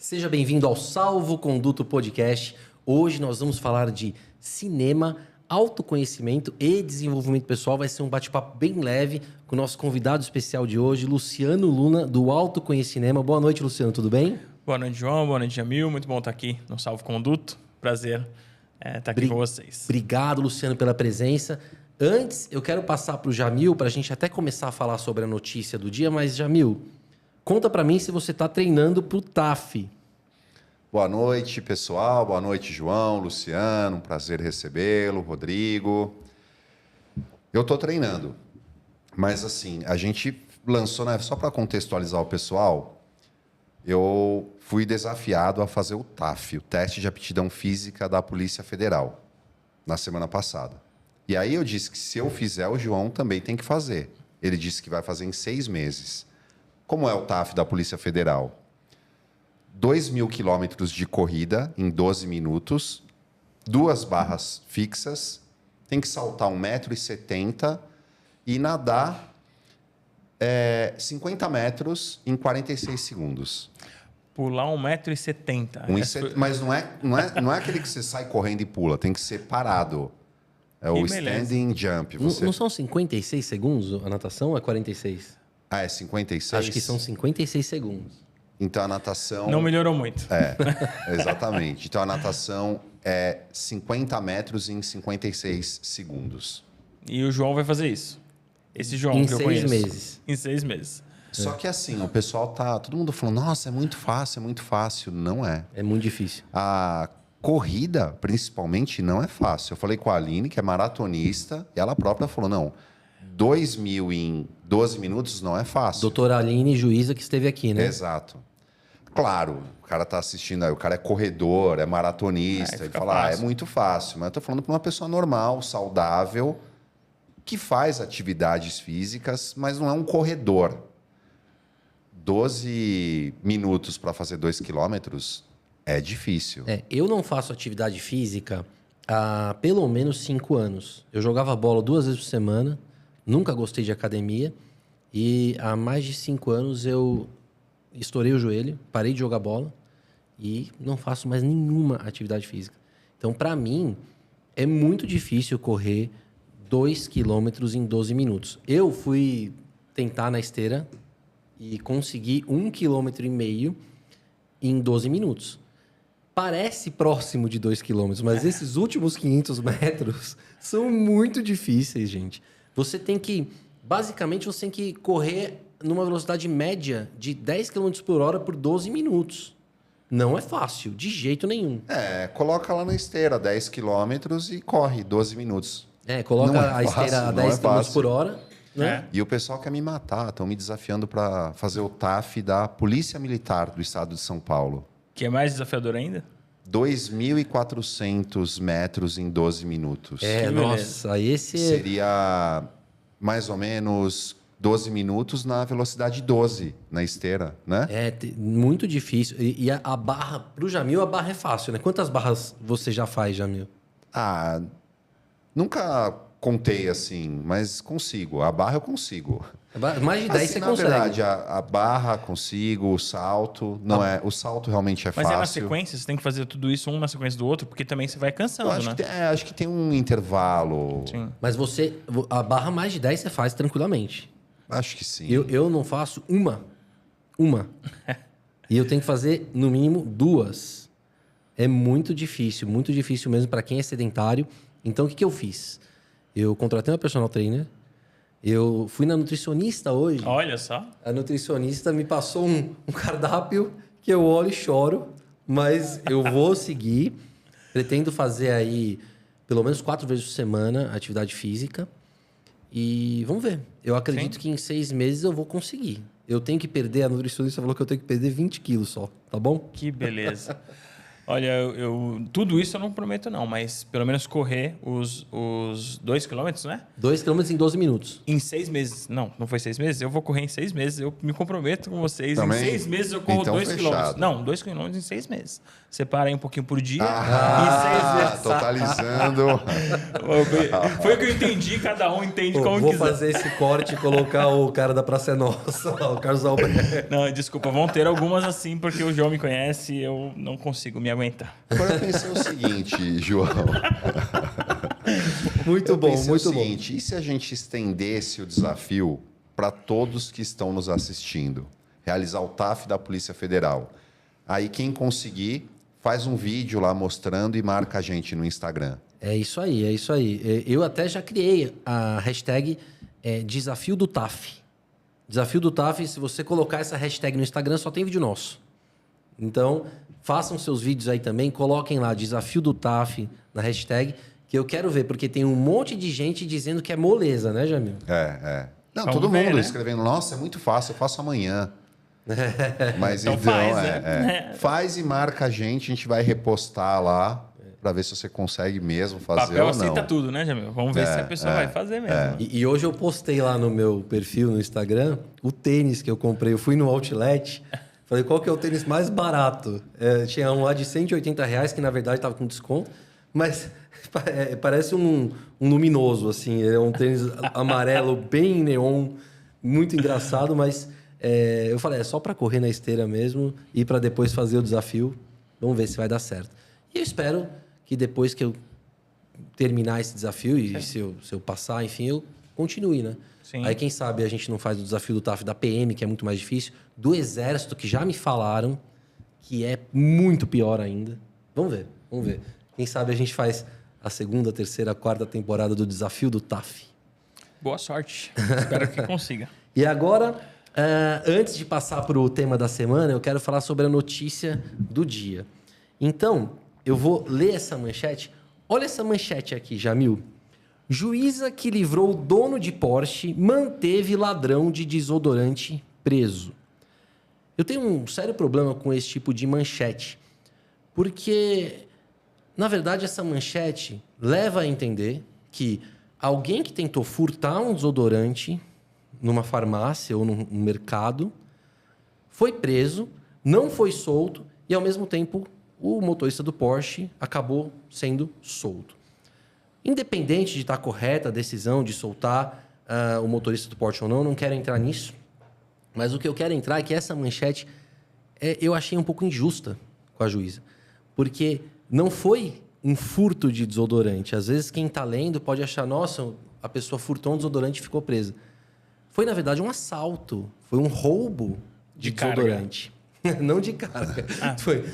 Seja bem-vindo ao Salvo Conduto Podcast. Hoje nós vamos falar de cinema, autoconhecimento e desenvolvimento pessoal. Vai ser um bate-papo bem leve com o nosso convidado especial de hoje, Luciano Luna, do Autoconhecinema. Boa noite, Luciano, tudo bem? Boa noite, João. Boa noite, Jamil. Muito bom estar aqui no Salvo Conduto. Prazer estar aqui com vocês. Obrigado, Luciano, pela presença. Antes, eu quero passar para o Jamil, para a gente até começar a falar sobre a notícia do dia. Mas, Jamil, conta para mim se você está treinando para o TAF. Boa noite, pessoal. Boa noite, João, Luciano. Um prazer recebê-lo, Rodrigo. Eu estou treinando, mas assim, a gente lançou, né, só para contextualizar o pessoal, eu fui desafiado a fazer o TAF, o Teste de Aptidão Física da Polícia Federal, na semana passada. E aí eu disse que se eu fizer, o João também tem que fazer. Ele disse que vai fazer em 6 meses. Como é o TAF da Polícia Federal? 2.000 quilômetros de corrida em 12 minutos, 2 barras fixas, tem que saltar 1,70 m e nadar 50 metros em 46 segundos. Pular 1,70 m. Mas não é aquele que você sai correndo e pula, tem que ser parado. É o standing jump. Não são 56 segundos a natação ou é 46? Ah, é 56? Acho que são 56 segundos. Então a natação... Não melhorou muito. Exatamente. Então a natação é 50 metros em 56 segundos. E o João vai fazer isso. Esse João que eu conheço. Em 6 meses. Em 6 meses. Só que assim, o pessoal todo mundo falando, nossa, é muito fácil, é muito fácil. Não é. É muito difícil. A corrida, principalmente, não é fácil. Eu falei com a Aline, que é maratonista, e ela própria falou, não, 2.000 em 12 minutos não é fácil. Doutora Aline, juíza, que esteve aqui, né? Exato. Claro, o cara tá assistindo aí, o cara é corredor, é maratonista, ele fala, é muito fácil. Mas eu tô falando para uma pessoa normal, saudável, que faz atividades físicas, mas não é um corredor. 12 minutos para fazer 2 quilômetros é difícil. Eu não faço atividade física há pelo menos 5 anos. Eu jogava bola 2 vezes por semana, nunca gostei de academia, e há mais de 5 anos eu estourei o joelho, parei de jogar bola e não faço mais nenhuma atividade física. Então, para mim, é muito difícil correr 2 quilômetros em 12 minutos. Eu fui tentar na esteira e consegui 1,5 km em 12 minutos. Parece próximo de 2 quilômetros, mas esses últimos 500 metros são muito difíceis, gente. Basicamente, você tem que correr numa velocidade média de 10 km por hora por 12 minutos. Não é fácil, de jeito nenhum. Coloca lá na esteira 10 quilômetros e corre 12 minutos. Coloca a esteira a 10 km por hora. Né? E o pessoal quer me matar, estão me desafiando para fazer o TAF da Polícia Militar do Estado de São Paulo. Que é mais desafiador ainda? 2.400 metros em 12 minutos. Nossa, esse... Seria mais ou menos 12 minutos na velocidade 12 na esteira, né? Muito difícil. E a barra, pro Jamil, a barra é fácil, né? Quantas barras você já faz, Jamil? Nunca contei assim, mas consigo. A barra eu consigo. Mais de 10 assim, você na consegue. Na verdade, a barra consigo, o salto... O salto realmente é fácil. Mas é na sequência? Você tem que fazer tudo isso um na sequência do outro? Porque também você vai cansando, acho que tem um intervalo. Sim. Mas a barra mais de 10 você faz tranquilamente. Acho que sim. Eu não faço uma. E eu tenho que fazer, no mínimo, 2. É muito difícil mesmo para quem é sedentário. Então, o que eu fiz? Eu contratei uma personal trainer. Eu fui na nutricionista hoje. Olha só. A nutricionista me passou um cardápio que eu olho e choro. Mas eu vou seguir. Pretendo fazer aí pelo menos 4 vezes por semana atividade física. E vamos ver. Eu acredito que em 6 meses eu vou conseguir. Eu tenho que perder, a nutricionista falou que eu tenho que perder 20 quilos só, tá bom? Que beleza. Olha, tudo isso eu não prometo não, mas pelo menos correr os 2 quilômetros, né? 2 quilômetros em 12 minutos. Em 6 meses. Não foi 6 meses. Eu vou correr em 6 meses. Eu me comprometo com vocês. Também? Em 6 meses eu corro Então, 2 quilômetros. fechado. Não, 2 quilômetros em 6 meses. Separa aí um pouquinho por dia. Ah, Em 6 meses. totalizando. Foi o que eu entendi. Cada um entende Pô, como vou quiser. fazer esse corte e colocar o cara da Praça é Nossa, o Carlos Alberto. Não, desculpa. Vão ter algumas assim, porque o João me conhece e eu não consigo me aguentar. Agora eu pensei o seguinte, João. Muito bom, Pensei muito o bom. seguinte, e se a gente estendesse o desafio para todos que estão nos assistindo? Realizar o TAF da Polícia Federal. Aí quem conseguir, faz um vídeo lá mostrando e marca a gente no Instagram. É isso aí, é isso aí. Eu até já criei a hashtag Desafio do TAF. Desafio do TAF, se você colocar essa hashtag no Instagram, só tem vídeo nosso. Então, façam seus vídeos aí também, coloquem lá Desafio do TAF na hashtag, que eu quero ver, porque tem um monte de gente dizendo que é moleza, né, Jamil? Não, Vamos todo ver, mundo né? escrevendo, nossa, é muito fácil, eu faço amanhã. Mas Então faz, né? Faz e marca a gente vai repostar lá para ver se você consegue mesmo fazer Papel ou não. aceita tudo, né, Jamil? Vamos ver se a pessoa vai fazer mesmo. E hoje eu postei lá no meu perfil no Instagram o tênis que eu comprei. Eu fui no Outlet, falei, qual que é o tênis mais barato? Tinha um lá de R$180, que na verdade estava com desconto, mas parece um luminoso, assim. É um tênis amarelo, bem neon, muito engraçado, mas eu falei, é só para correr na esteira mesmo e para depois fazer o desafio. Vamos ver se vai dar certo. E eu espero que depois que eu terminar esse desafio e se eu passar, enfim, eu continue, né? Sim. Aí, quem sabe, a gente não faz o desafio do TAF da PM, que é muito mais difícil, do Exército, que já me falaram que é muito pior ainda. Vamos ver, vamos ver. Quem sabe a gente faz a 2ª, 3ª, 4ª temporada do desafio do TAF. Boa sorte. Espero que consiga. E agora, antes de passar para o tema da semana, eu quero falar sobre a notícia do dia. Então, eu vou ler essa manchete. Olha essa manchete aqui, Jamil. Juíza que livrou dono de Porsche manteve ladrão de desodorante preso. Eu tenho um sério problema com esse tipo de manchete, porque, na verdade, essa manchete leva a entender que alguém que tentou furtar um desodorante numa farmácia ou num mercado foi preso, não foi solto e, ao mesmo tempo, o motorista do Porsche acabou sendo solto. Independente de estar correta a decisão de soltar o motorista do Porsche ou não quero entrar nisso. Mas o que eu quero entrar é que essa manchete eu achei um pouco injusta com a juíza. Porque não foi um furto de desodorante. Às vezes quem está lendo pode achar, nossa, a pessoa furtou um desodorante e ficou presa. Foi, na verdade, um assalto. Foi um roubo de desodorante. Não de carga. Foi.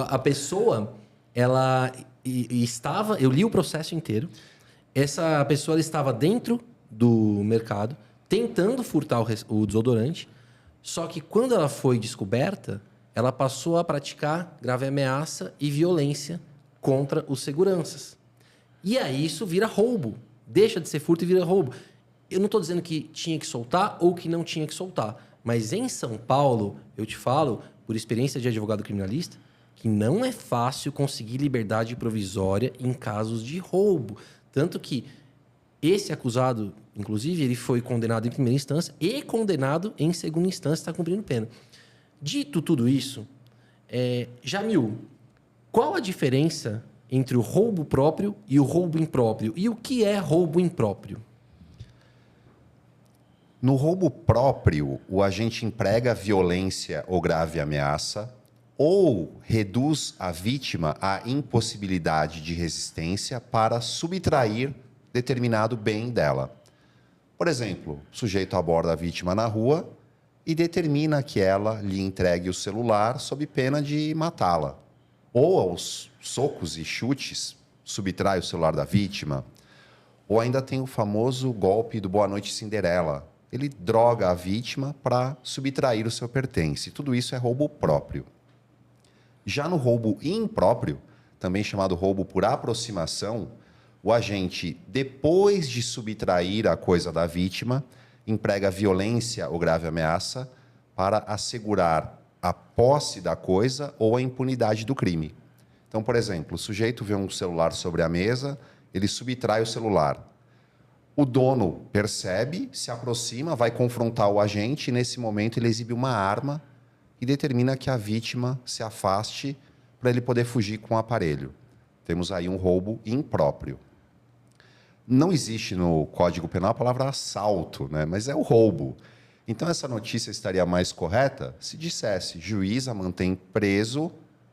A pessoa, ela estava... Eu li o processo inteiro. Essa pessoa ela estava dentro do mercado, tentando furtar o desodorante. Só que quando ela foi descoberta, ela passou a praticar grave ameaça e violência contra os seguranças. E aí isso vira roubo. Deixa de ser furto e vira roubo. Eu não estou dizendo que tinha que soltar ou que não tinha que soltar. Mas em São Paulo, eu te falo, por experiência de advogado criminalista, que não é fácil conseguir liberdade provisória em casos de roubo. Tanto que esse acusado, inclusive, ele foi condenado em primeira instância e condenado em segunda instância, está cumprindo pena. Dito tudo isso, Jamil, qual a diferença entre o roubo próprio e o roubo impróprio? E o que é roubo impróprio? No roubo próprio, o agente emprega violência ou grave ameaça ou reduz a vítima à impossibilidade de resistência para subtrair determinado bem dela. Por exemplo, o sujeito aborda a vítima na rua e determina que ela lhe entregue o celular sob pena de matá-la. Ou aos socos e chutes subtrai o celular da vítima. Ou ainda tem o famoso golpe do Boa Noite Cinderela. Ele droga a vítima para subtrair o seu pertence. Tudo isso é roubo próprio. Já no roubo impróprio, também chamado roubo por aproximação, o agente, depois de subtrair a coisa da vítima, emprega violência ou grave ameaça para assegurar a posse da coisa ou a impunidade do crime. Então, por exemplo, o sujeito vê um celular sobre a mesa, ele subtrai o celular. O dono percebe, se aproxima, vai confrontar o agente e, nesse momento, ele exibe uma arma e determina que a vítima se afaste para ele poder fugir com o aparelho. Temos aí um roubo impróprio. Não existe no Código Penal a palavra assalto, né? Mas é o roubo. Então, essa notícia estaria mais correta se dissesse: juíza mantém preso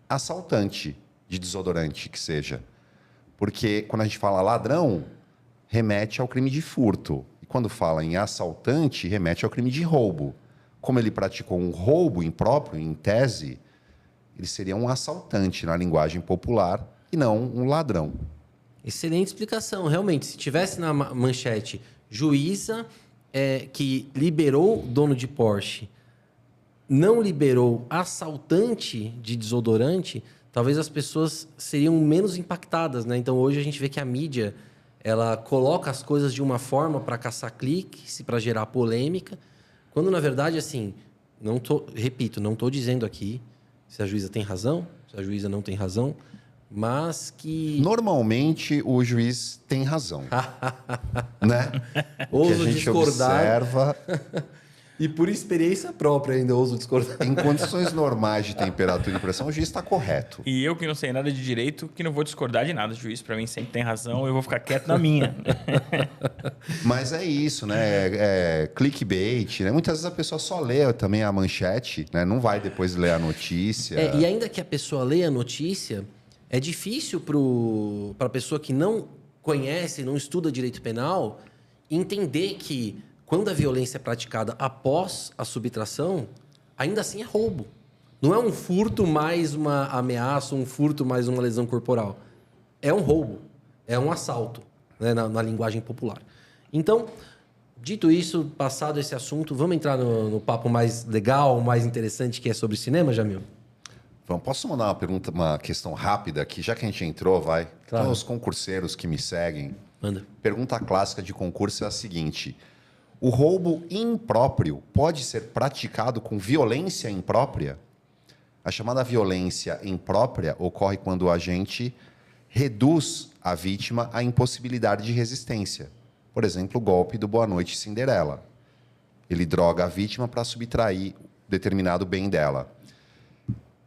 assaltante de desodorante, que seja. Porque quando a gente fala ladrão, remete ao crime de furto. E quando fala em assaltante, remete ao crime de roubo. Como ele praticou um roubo impróprio, em tese, ele seria um assaltante na linguagem popular e não um ladrão. Excelente explicação. Realmente, se tivesse na manchete juíza que liberou dono de Porsche, não liberou assaltante de desodorante, talvez as pessoas seriam menos impactadas, né? Então, hoje a gente vê que a mídia ela coloca as coisas de uma forma para caçar cliques, para gerar polêmica, quando, na verdade, assim, repito, não estou dizendo aqui se a juíza tem razão, se a juíza não tem razão, mas que... Normalmente, o juiz tem razão. Né? Ouso que a gente discordar. observa... E por experiência própria ainda ouso discordar. Em condições normais de temperatura e pressão, o juiz está correto. E eu que não sei nada de direito, que não vou discordar de nada. O juiz, para mim, sempre tem razão. Eu vou ficar quieto na minha. Mas é isso, né? É clickbait, né? Muitas vezes a pessoa só lê também a manchete, né? Não vai depois ler a notícia. E ainda que a pessoa leia a notícia, é difícil para a pessoa que não conhece, não estuda direito penal, entender que quando a violência é praticada após a subtração, ainda assim é roubo. Não é um furto mais uma ameaça, um furto mais uma lesão corporal. É um roubo, é um assalto, né, na linguagem popular. Então, dito isso, passado esse assunto, vamos entrar no papo mais legal, mais interessante, que é sobre cinema, Jamil? Posso mandar uma questão rápida aqui, já que a gente entrou, vai? Claro. Então, os concurseiros que me seguem. Manda. Pergunta clássica de concurso é a seguinte: o roubo impróprio pode ser praticado com violência imprópria? A chamada violência imprópria ocorre quando o agente reduz a vítima à impossibilidade de resistência. Por exemplo, o golpe do Boa Noite Cinderela. Ele droga a vítima para subtrair determinado bem dela.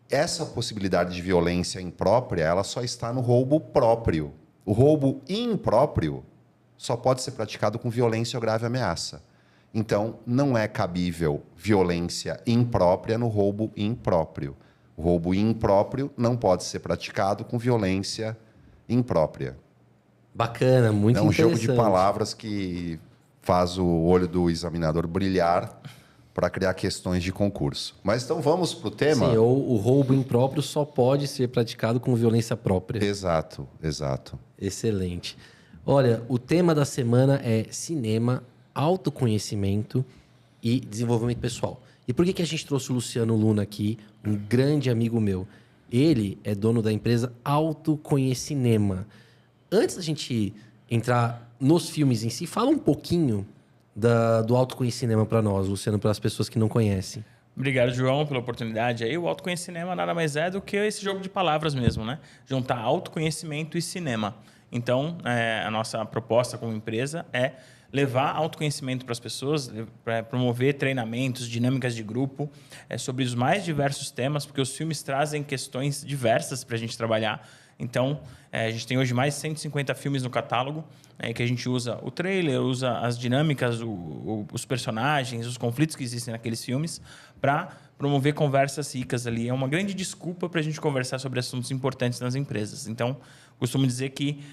Essa possibilidade de violência imprópria, ela só está no roubo próprio. O roubo impróprio só pode ser praticado com violência ou grave ameaça. Então, não é cabível violência imprópria no roubo impróprio. O roubo impróprio não pode ser praticado com violência imprópria. Bacana, muito interessante. É um jogo de palavras que faz o olho do examinador brilhar para criar questões de concurso. Mas então vamos para o tema? Sim, o roubo impróprio só pode ser praticado com violência própria. Exato, exato. Excelente. Olha, o tema da semana é cinema, autoconhecimento e desenvolvimento pessoal. E por que a gente trouxe o Luciano Luna aqui, um grande amigo meu? Ele é dono da empresa Autoconhecinema. Antes da gente entrar nos filmes em si, fala um pouquinho do Autoconhecinema para nós, Luciano, para as pessoas que não conhecem. Obrigado, João, pela oportunidade. Aí, o autoconhecimento nada mais é do que esse jogo de palavras mesmo, né? Juntar autoconhecimento e cinema. Então, a nossa proposta como empresa é levar autoconhecimento para as pessoas, para promover treinamentos, dinâmicas de grupo, sobre os mais diversos temas, porque os filmes trazem questões diversas para a gente trabalhar. Então, a gente tem hoje mais de 150 filmes no catálogo, que a gente usa o trailer, usa as dinâmicas, os personagens, os conflitos que existem naqueles filmes, para promover conversas ricas ali. É uma grande desculpa para a gente conversar sobre assuntos importantes nas empresas. Então, costumo dizer que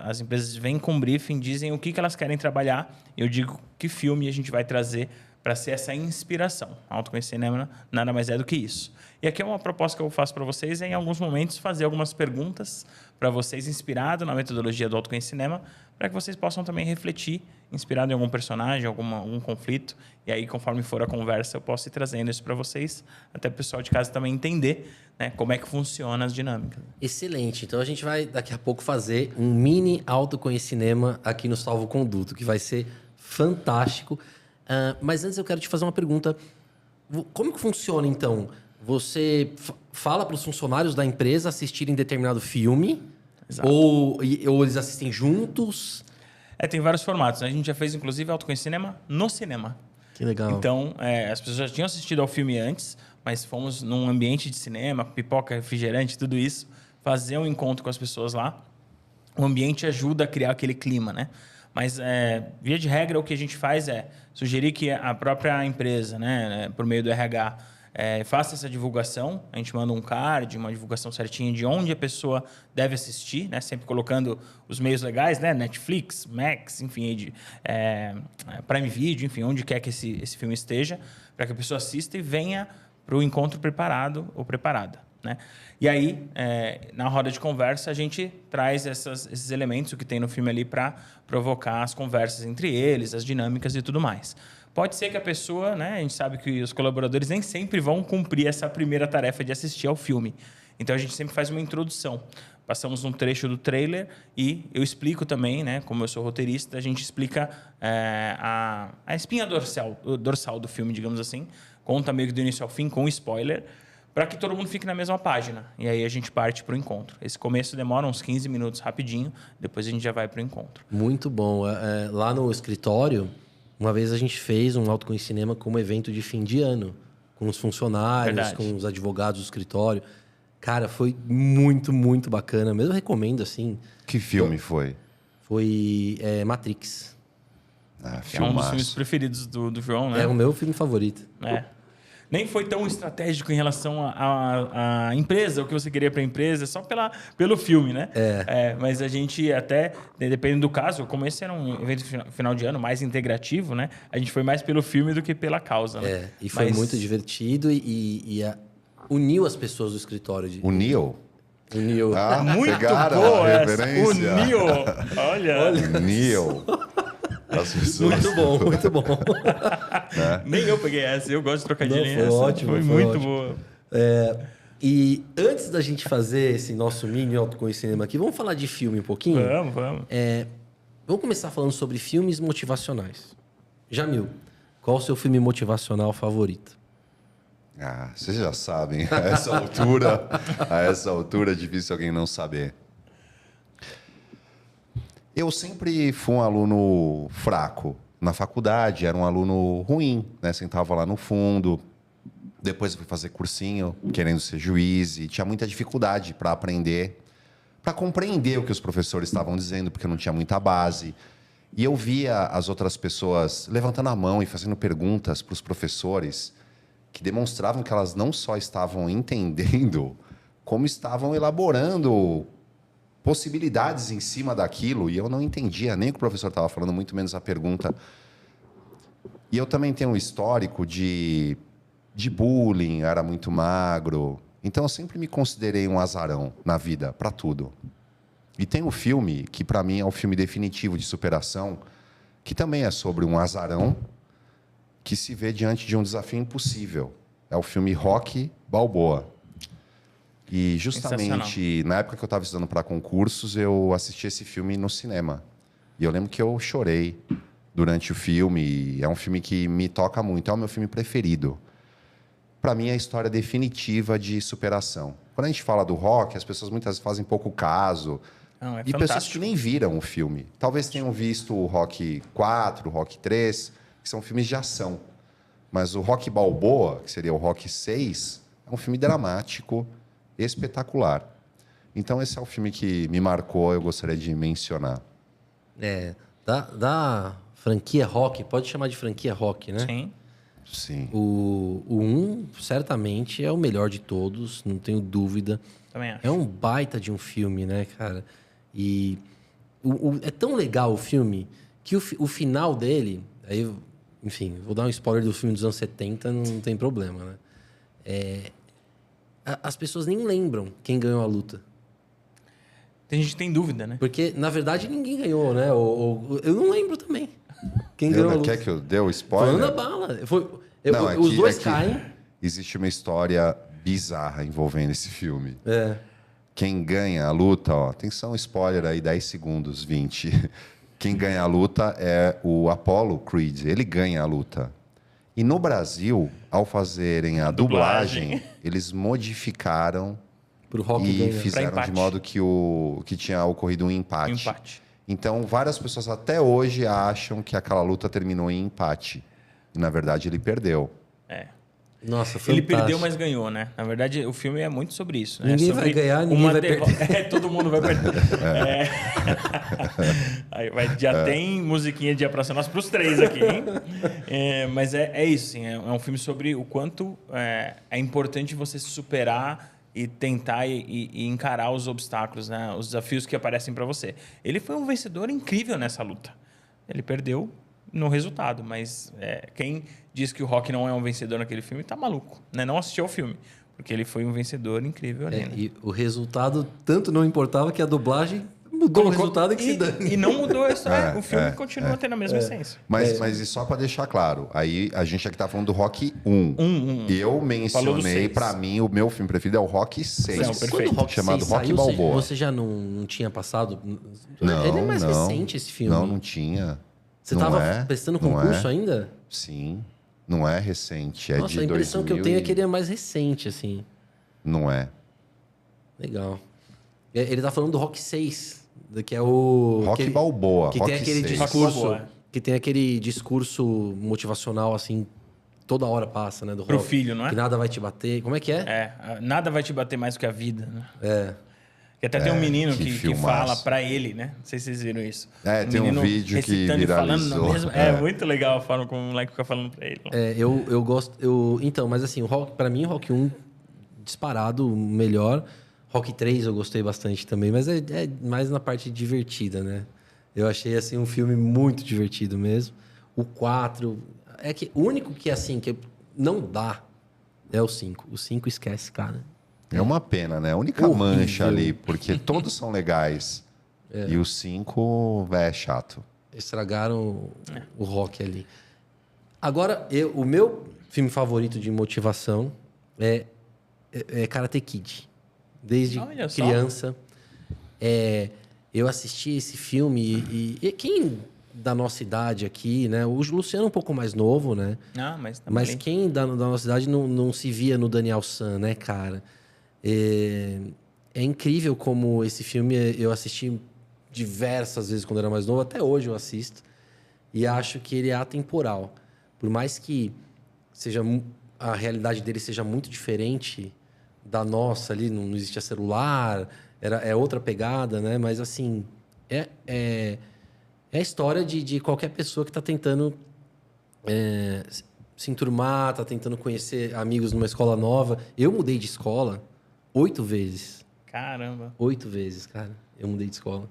as empresas vêm com briefing, dizem o que elas querem trabalhar, e eu digo que filme a gente vai trazer para ser essa inspiração. Autoconhecimento nada mais é do que isso. E aqui é uma proposta que eu faço para vocês, em alguns momentos, fazer algumas perguntas para vocês, inspirado na metodologia do autoconhecimento, para que vocês possam também refletir, inspirado em algum personagem, algum conflito. E aí, conforme for a conversa, eu posso ir trazendo isso para vocês, até o pessoal de casa também entender, né, como é que funciona as dinâmicas. Excelente. Então, a gente vai, daqui a pouco, fazer um mini autoconhecimento aqui no Salvo Conduto, que vai ser fantástico. Mas antes eu quero te fazer uma pergunta. Como que funciona, então? Você fala para os funcionários da empresa assistirem determinado filme. Exato. Ou eles assistem juntos. Tem vários formatos, né? A gente já fez, inclusive, autoconhecimento no cinema. Que legal. Então, as pessoas já tinham assistido ao filme antes, mas fomos num ambiente de cinema, pipoca, refrigerante, tudo isso, fazer um encontro com as pessoas lá. O ambiente ajuda a criar aquele clima, né? Mas, via de regra, o que a gente faz é sugerir que a própria empresa, né, por meio do RH, faça essa divulgação. A gente manda um card, uma divulgação certinha de onde a pessoa deve assistir, né? Sempre colocando os meios legais, né? Netflix, Max, enfim, Prime Video, enfim, onde quer que esse filme esteja, para que a pessoa assista e venha para o encontro preparado ou preparada, né? E aí, na roda de conversa, a gente traz esses elementos, o que tem no filme ali, para provocar as conversas entre eles, as dinâmicas e tudo mais. Pode ser que a pessoa, né, a gente sabe que os colaboradores nem sempre vão cumprir essa primeira tarefa de assistir ao filme. Então, a gente sempre faz uma introdução. Passamos um trecho do trailer e eu explico também, né, como eu sou roteirista, a gente explica a espinha dorsal do filme, digamos assim. Conta meio que do início ao fim, com spoiler, para que todo mundo fique na mesma página. E aí a gente parte para o encontro. Esse começo demora uns 15 minutos rapidinho, depois a gente já vai para o encontro. Muito bom. Lá no escritório, uma vez a gente fez um autoconhecimento como evento de fim de ano, com os funcionários, Verdade. com os advogados do escritório. Cara, foi muito, muito bacana. Mesmo recomendo, assim. Que filme foi? Foi Matrix. Ah, É um dos filmaço. filmes preferidos do João, né? É o meu filme favorito. Nem foi tão estratégico em relação à empresa, o que você queria para a empresa, só pelo filme, né? Mas a gente até, dependendo do caso, como esse era um evento final de ano mais integrativo, né? A gente foi mais pelo filme do que pela causa, né? E foi muito divertido e uniu as pessoas do escritório. O Neo? Uniu. Ah, Muito pegaram boa a essa. O referência. Neo. Olha. Neo. As pessoas... Muito bom, muito bom. Nem eu peguei essa. Eu gosto de trocadilho Não, foi essa. ótimo, Foi foi muito ótimo. boa. E antes da gente fazer esse nosso mini autoconhecimento aqui, vamos falar de filme um pouquinho? Vamos. Vamos começar falando sobre filmes motivacionais. Jamil, qual o seu filme motivacional favorito? Ah, vocês já sabem. A essa altura é difícil alguém não saber. Eu sempre fui um aluno fraco. Na faculdade, era um aluno ruim, né? Sentava lá no fundo. Depois eu fui fazer cursinho, querendo ser juiz, e tinha muita dificuldade para aprender, para compreender o que os professores estavam dizendo, porque eu não tinha muita base. E eu via as outras pessoas levantando a mão e fazendo perguntas para os professores que demonstravam que elas não só estavam entendendo, como estavam elaborando possibilidades em cima daquilo, e eu não entendia nem o que o professor estava falando, muito menos a pergunta. E eu também tenho um histórico de bullying, era muito magro. Então, eu sempre me considerei um azarão na vida, para tudo. E tem um filme que, para mim, é o filme definitivo de superação, que também é sobre um azarão que se vê diante de um desafio impossível. É o filme Rocky Balboa. E, justamente, na época que eu estava estudando para concursos, eu assisti esse filme no cinema. E eu lembro que eu chorei durante o filme. E é um filme que me toca muito. É o meu filme preferido. Para mim, é a história definitiva de superação. Quando a gente fala do Rocky, as pessoas muitas vezes fazem pouco caso. Não, é E pessoas que nem viram o filme. Talvez tenham visto o Rocky 4, o Rocky 3, que são filmes de ação. Mas o Rocky Balboa, que seria o Rocky 6, é um filme dramático, espetacular. Então, esse é o filme que me marcou, eu gostaria de mencionar. Da franquia Rocky, pode chamar de franquia Rocky, né? Sim. Sim. O 1, certamente, é o melhor de todos, não tenho dúvida. Também acho. É um baita de um filme, né, cara? E é tão legal o filme que o final dele... Aí, enfim, vou dar um spoiler do filme dos anos 70, não tem problema, né? As pessoas nem lembram quem ganhou a luta. Tem gente que tem dúvida, né? Porque, na verdade, ninguém ganhou, né? Eu não lembro também quem ganhou a luta. Quer que eu dê o spoiler? Falando a bala. Não, os dois que caem. Existe uma história bizarra envolvendo esse filme. É. Quem ganha a luta, ó, atenção, spoiler aí, 10 segundos, 20. Quem ganha a luta é o Apollo Creed. Ele ganha a luta. E no Brasil, ao fazerem a dublagem. dublagem, eles modificaram Pro Rock e ganhar. Pra fizeram de empate. modo que tinha ocorrido um empate. Empate. Então, várias pessoas até hoje acham que aquela luta terminou em empate. E, na verdade, ele perdeu. É. Nossa, fantástico. Ele perdeu, mas ganhou, né? Na verdade, o filme é muito sobre isso. Né? Ninguém Sobre vai ganhar, ninguém uma vai derro- perder. Todo mundo vai perder. É. Aí já tem musiquinha de A Praça Nossa para os três aqui, hein? Mas é isso, sim. É um filme sobre o quanto é importante você se superar e tentar e encarar os obstáculos, né? Os desafios que aparecem para você. Ele foi um vencedor incrível nessa luta. Ele perdeu no resultado, mas quem diz que o Rock não é um vencedor naquele filme tá maluco, né? Não assistiu ao filme, porque ele foi um vencedor incrível ali, né? E o resultado tanto não importava que a dublagem mudou o resultado e que se dane. E não mudou isso, o filme continua tendo a mesma essência. Mas e só para deixar claro, aí a gente aqui tá falando do Rock 1. Eu Falou do mencionei, seis. para mim, o meu filme preferido é o Rock 6. Não, perfeito. Quando o Rock chamado 6 Rock saiu, Balboa. você já não tinha passado? Não, Ele é mais não. recente, esse filme. Não tinha. Você Não estava é, prestando não concurso é. ainda? Sim, não é recente, é Nossa, de a impressão 2000 que eu tenho é que ele é mais recente, assim. Não é. Legal. Ele tá falando do Rock 6, que é o... Rock que, Balboa, que Rock tem aquele 6. Rock discurso... Balboa. Que tem aquele discurso motivacional, assim, toda hora passa, né? Do Pro Rock, filho, não é? Que nada vai te bater. Como é que é? Nada vai te bater mais do que a vida, né? É. Que até tem um menino que que filmaço. fala pra ele, né? Não sei se vocês viram isso. Tem um menino vídeo que recitando e falando viralizou. na mesma... É muito legal a forma como o moleque fica falando pra ele. Eu gosto... Então, mas assim, o Rock, pra mim, o Rock 1, disparado, o melhor. Rock 3 eu gostei bastante também, mas é mais na parte divertida, né? Eu achei, assim, um filme muito divertido mesmo. O 4... É que o único que, assim, que não dá é o 5. O 5 esquece, cara. É uma pena, né? A única Horrível. mancha ali, porque todos são legais. E o 5 é chato. Estragaram o Rock ali. Agora, o meu filme favorito de motivação é Karate Kid. Desde Olha só. criança. Eu assisti esse filme e quem da nossa idade aqui, né? O Luciano é um pouco mais novo, né? Mas tá Mas bem. quem da nossa idade não se via no Daniel San, né, cara? É incrível como esse filme eu assisti diversas vezes quando era mais novo, até hoje eu assisto, e acho que ele é atemporal. Por mais que a realidade dele seja muito diferente da nossa ali, não existia celular, é outra pegada, né? Mas assim, é a história de qualquer pessoa que está tentando se enturmar, está tentando conhecer amigos numa escola nova. Eu mudei de escola 8 vezes. Caramba. 8 vezes, cara. Eu mudei de escola.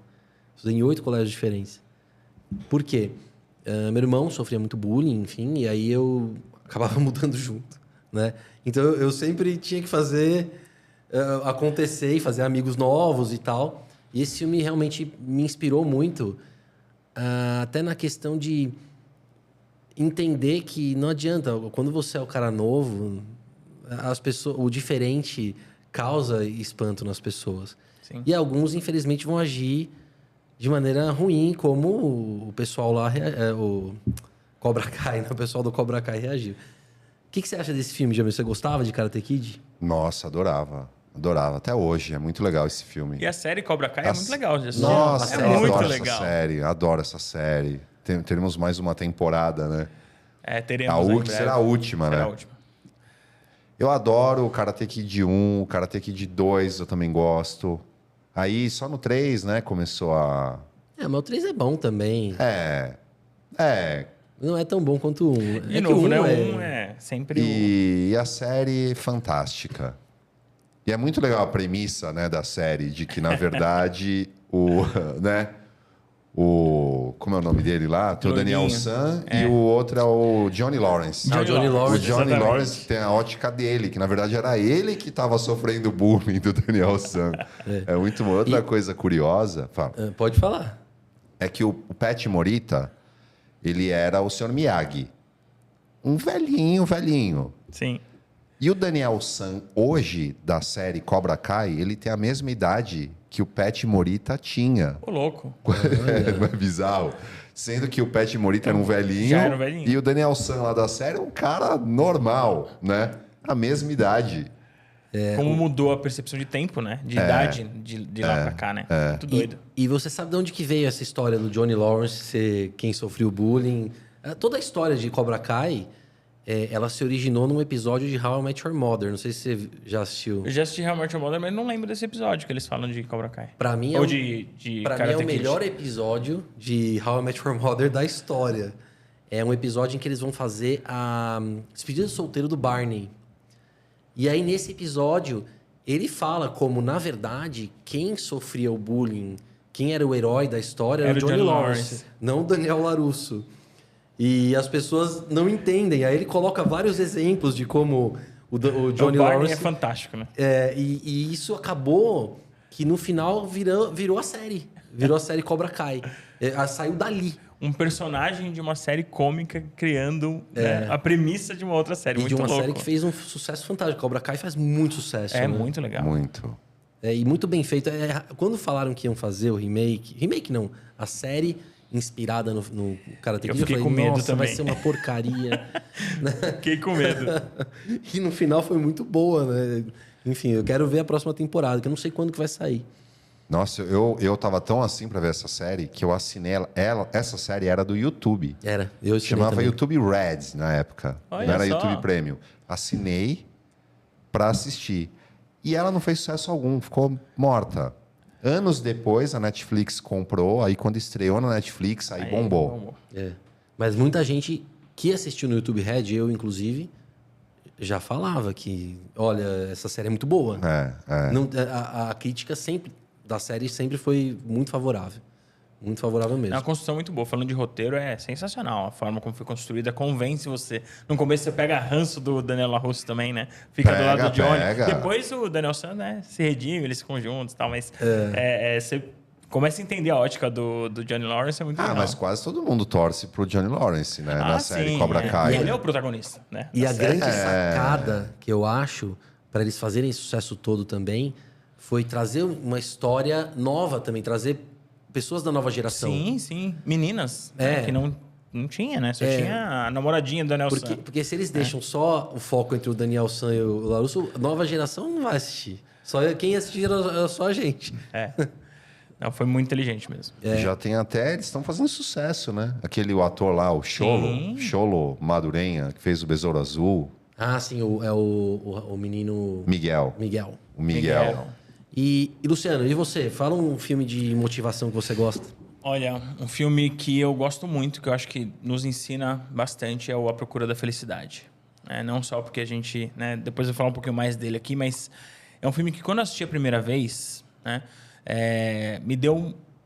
Estudei em 8 colégios diferentes. Por quê? Meu irmão sofria muito bullying, enfim, e aí eu acabava mudando junto, né? Então eu sempre tinha que fazer acontecer e fazer amigos novos e tal. E esse filme realmente me inspirou muito, até na questão de entender que não adianta, quando você é o cara novo, o diferente causa espanto nas pessoas. Sim. E alguns, infelizmente, vão agir de maneira ruim, como o pessoal lá, o Cobra Kai, né? O pessoal do Cobra Kai reagiu. O que você acha desse filme, Jamil? Você gostava de Karate Kid? Nossa, adorava. Adorava. Até hoje. É muito legal esse filme. E a série Cobra Kai é muito legal de assistir. Nossa, É eu muito adoro legal. essa série. Adoro essa série. Teremos mais uma temporada, né? Teremos Será a última, Será né? a última. Eu adoro o Karate Kid 1, o Karate Kid 2 eu também gosto. Aí só no 3, né, começou a... Mas o 3 é bom também. É. Não é tão bom quanto o 1. De novo, né? Um é sempre E a série fantástica. E é muito legal a premissa, né, da série, de que, na verdade, como é o nome dele lá? Tem o Daniel Loirinho. San e o outro é o Johnny Lawrence. Ah, o Johnny O Lawrence, Johnny exatamente. Lawrence tem a ótica dele, que na verdade era ele que estava sofrendo bullying do Daniel San. É muito outra coisa curiosa. Fala. Pode falar. É que o Pat Morita, ele era o Sr. Miyagi. Um velhinho. Sim. E o Daniel San, hoje, da série Cobra Kai, ele tem a mesma idade que o Pat Morita tinha. Ô, louco. Não é bizarro? Sendo que o Pat Morita era um velhinho, Já era um velhinho. e o Daniel San lá da série é um cara normal, né? A mesma idade. Como mudou a percepção de tempo, né? De idade, de lá pra cá, né? Muito doido. E você sabe de onde que veio essa história do Johnny Lawrence ser quem sofreu bullying? Toda a história de Cobra Kai, ela se originou num episódio de How I Met Your Mother. Não sei se você já assistiu. Eu já assisti How I Met Your Mother, mas não lembro desse episódio que eles falam de Cobra Kai. Pra mim Ou é de Pra mim é Karate o Kid. melhor episódio de How I Met Your Mother da história. É um episódio em que eles vão fazer a despedida do solteiro do Barney. E aí, nesse episódio, ele fala como, na verdade, quem sofria o bullying, quem era o herói da história era o Johnny Lawrence, não o Daniel LaRusso. E as pessoas não entendem. Aí ele coloca vários exemplos de como o Johnny O Barney Lawrence... é fantástico, né? E isso acabou que no final virou a série. Virou a série Cobra Kai. Saiu dali. Um personagem de uma série cômica criando né, a premissa de uma outra série. E Muito de uma louco. série que fez um sucesso fantástico. Cobra Kai faz muito sucesso. É né? muito legal. Muito. E muito bem feito. Quando falaram que iam fazer o remake... Remake não. A série inspirada no Karate Kid. Eu fiquei falei, com medo nossa, vai também. ser uma porcaria. Fiquei com medo. E no final foi muito boa, né? Enfim, eu quero ver a próxima temporada, que eu não sei quando que vai sair. Nossa, eu tava tão assim pra ver essa série que eu assinei essa série era do YouTube. Eu assinei Chamava também. YouTube Red na época. Olha não era só. YouTube Premium. Assinei pra assistir. E ela não fez sucesso algum, ficou morta. Anos depois, a Netflix comprou, aí quando estreou na Netflix, aí bombou. Mas muita gente que assistiu no YouTube Red, eu inclusive, já falava que, olha, essa série é muito boa. Não, a crítica da série sempre foi muito favorável. Muito favorável mesmo. É uma construção muito boa. Falando de roteiro, é sensacional. A forma como foi construída convence você. No começo você pega ranço do Daniel LaRusso também, né? Fica do lado do Johnny. Depois o Daniel San, né, se redime, eles ficam juntos e tal. Mas você começa a entender a ótica do Johnny Lawrence, é muito legal. Mas quase todo mundo torce pro Johnny Lawrence, né? Na série Cobra Kai. E ele é o protagonista, né? E a grande sacada que eu acho, para eles fazerem esse sucesso todo também, foi trazer uma história nova também, trazer pessoas da nova geração. Sim. Meninas, né, que não tinha, né? Só tinha a namoradinha do Daniel San. Porque se eles deixam só o foco entre o Daniel San e o LaRusso, a nova geração não vai assistir. Quem assistir era só a gente. Não, foi muito inteligente mesmo. Já tem até, eles estão fazendo sucesso, né? o ator lá, o Cholo Madurenha, que fez o Besouro Azul. Ah, sim, o menino... Miguel. O Miguel. E Luciano, e você? Fala um filme de motivação que você gosta. Olha, um filme que eu gosto muito, que eu acho que nos ensina bastante, é o A Procura da Felicidade. Não só porque a gente... né, depois eu vou falar um pouquinho mais dele aqui, mas é um filme que quando eu assisti a primeira vez, né, me deu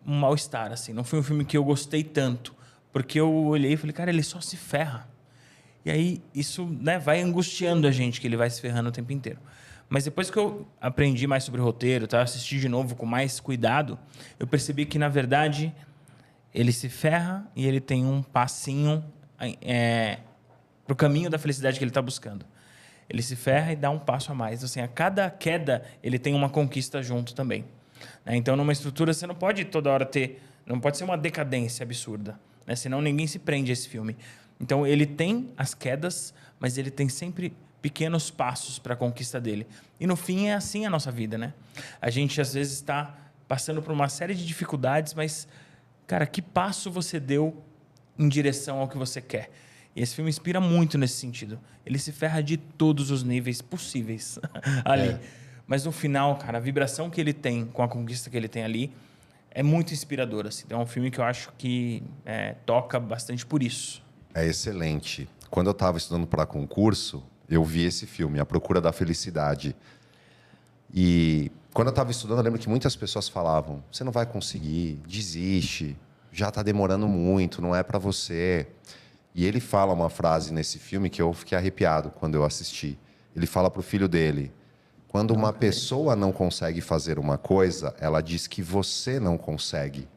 um mal-estar, assim. Não foi um filme que eu gostei tanto, porque eu olhei e falei, cara, ele só se ferra. E aí isso, né, vai angustiando a gente, que ele vai se ferrando o tempo inteiro. Mas depois que eu aprendi mais sobre o roteiro, assisti de novo com mais cuidado, eu percebi que, na verdade, ele se ferra e ele tem um passinho para o caminho da felicidade que ele está buscando. Ele se ferra e dá um passo a mais. Assim, a cada queda, ele tem uma conquista junto também. Então, numa estrutura, você não pode toda hora ter... Não pode ser uma decadência absurda, né? Senão ninguém se prende a esse filme. Então, ele tem as quedas, mas ele tem sempre pequenos passos para a conquista dele. E, no fim, é assim a nossa vida, né? A gente, às vezes, está passando por uma série de dificuldades, mas, cara, que passo você deu em direção ao que você quer? E esse filme inspira muito nesse sentido. Ele se ferra de todos os níveis possíveis ali. Mas, no final, cara, a vibração que ele tem com a conquista que ele tem ali é muito inspiradora. Assim. Então, é um filme que eu acho que toca bastante por isso. É excelente. Quando eu estava estudando para concurso, eu vi esse filme, A Procura da Felicidade. E quando eu estava estudando, eu lembro que muitas pessoas falavam, você não vai conseguir, desiste, já está demorando muito, não é para você. E ele fala uma frase nesse filme que eu fiquei arrepiado quando eu assisti. Ele fala para o filho dele, quando uma pessoa não consegue fazer uma coisa, ela diz que você não consegue.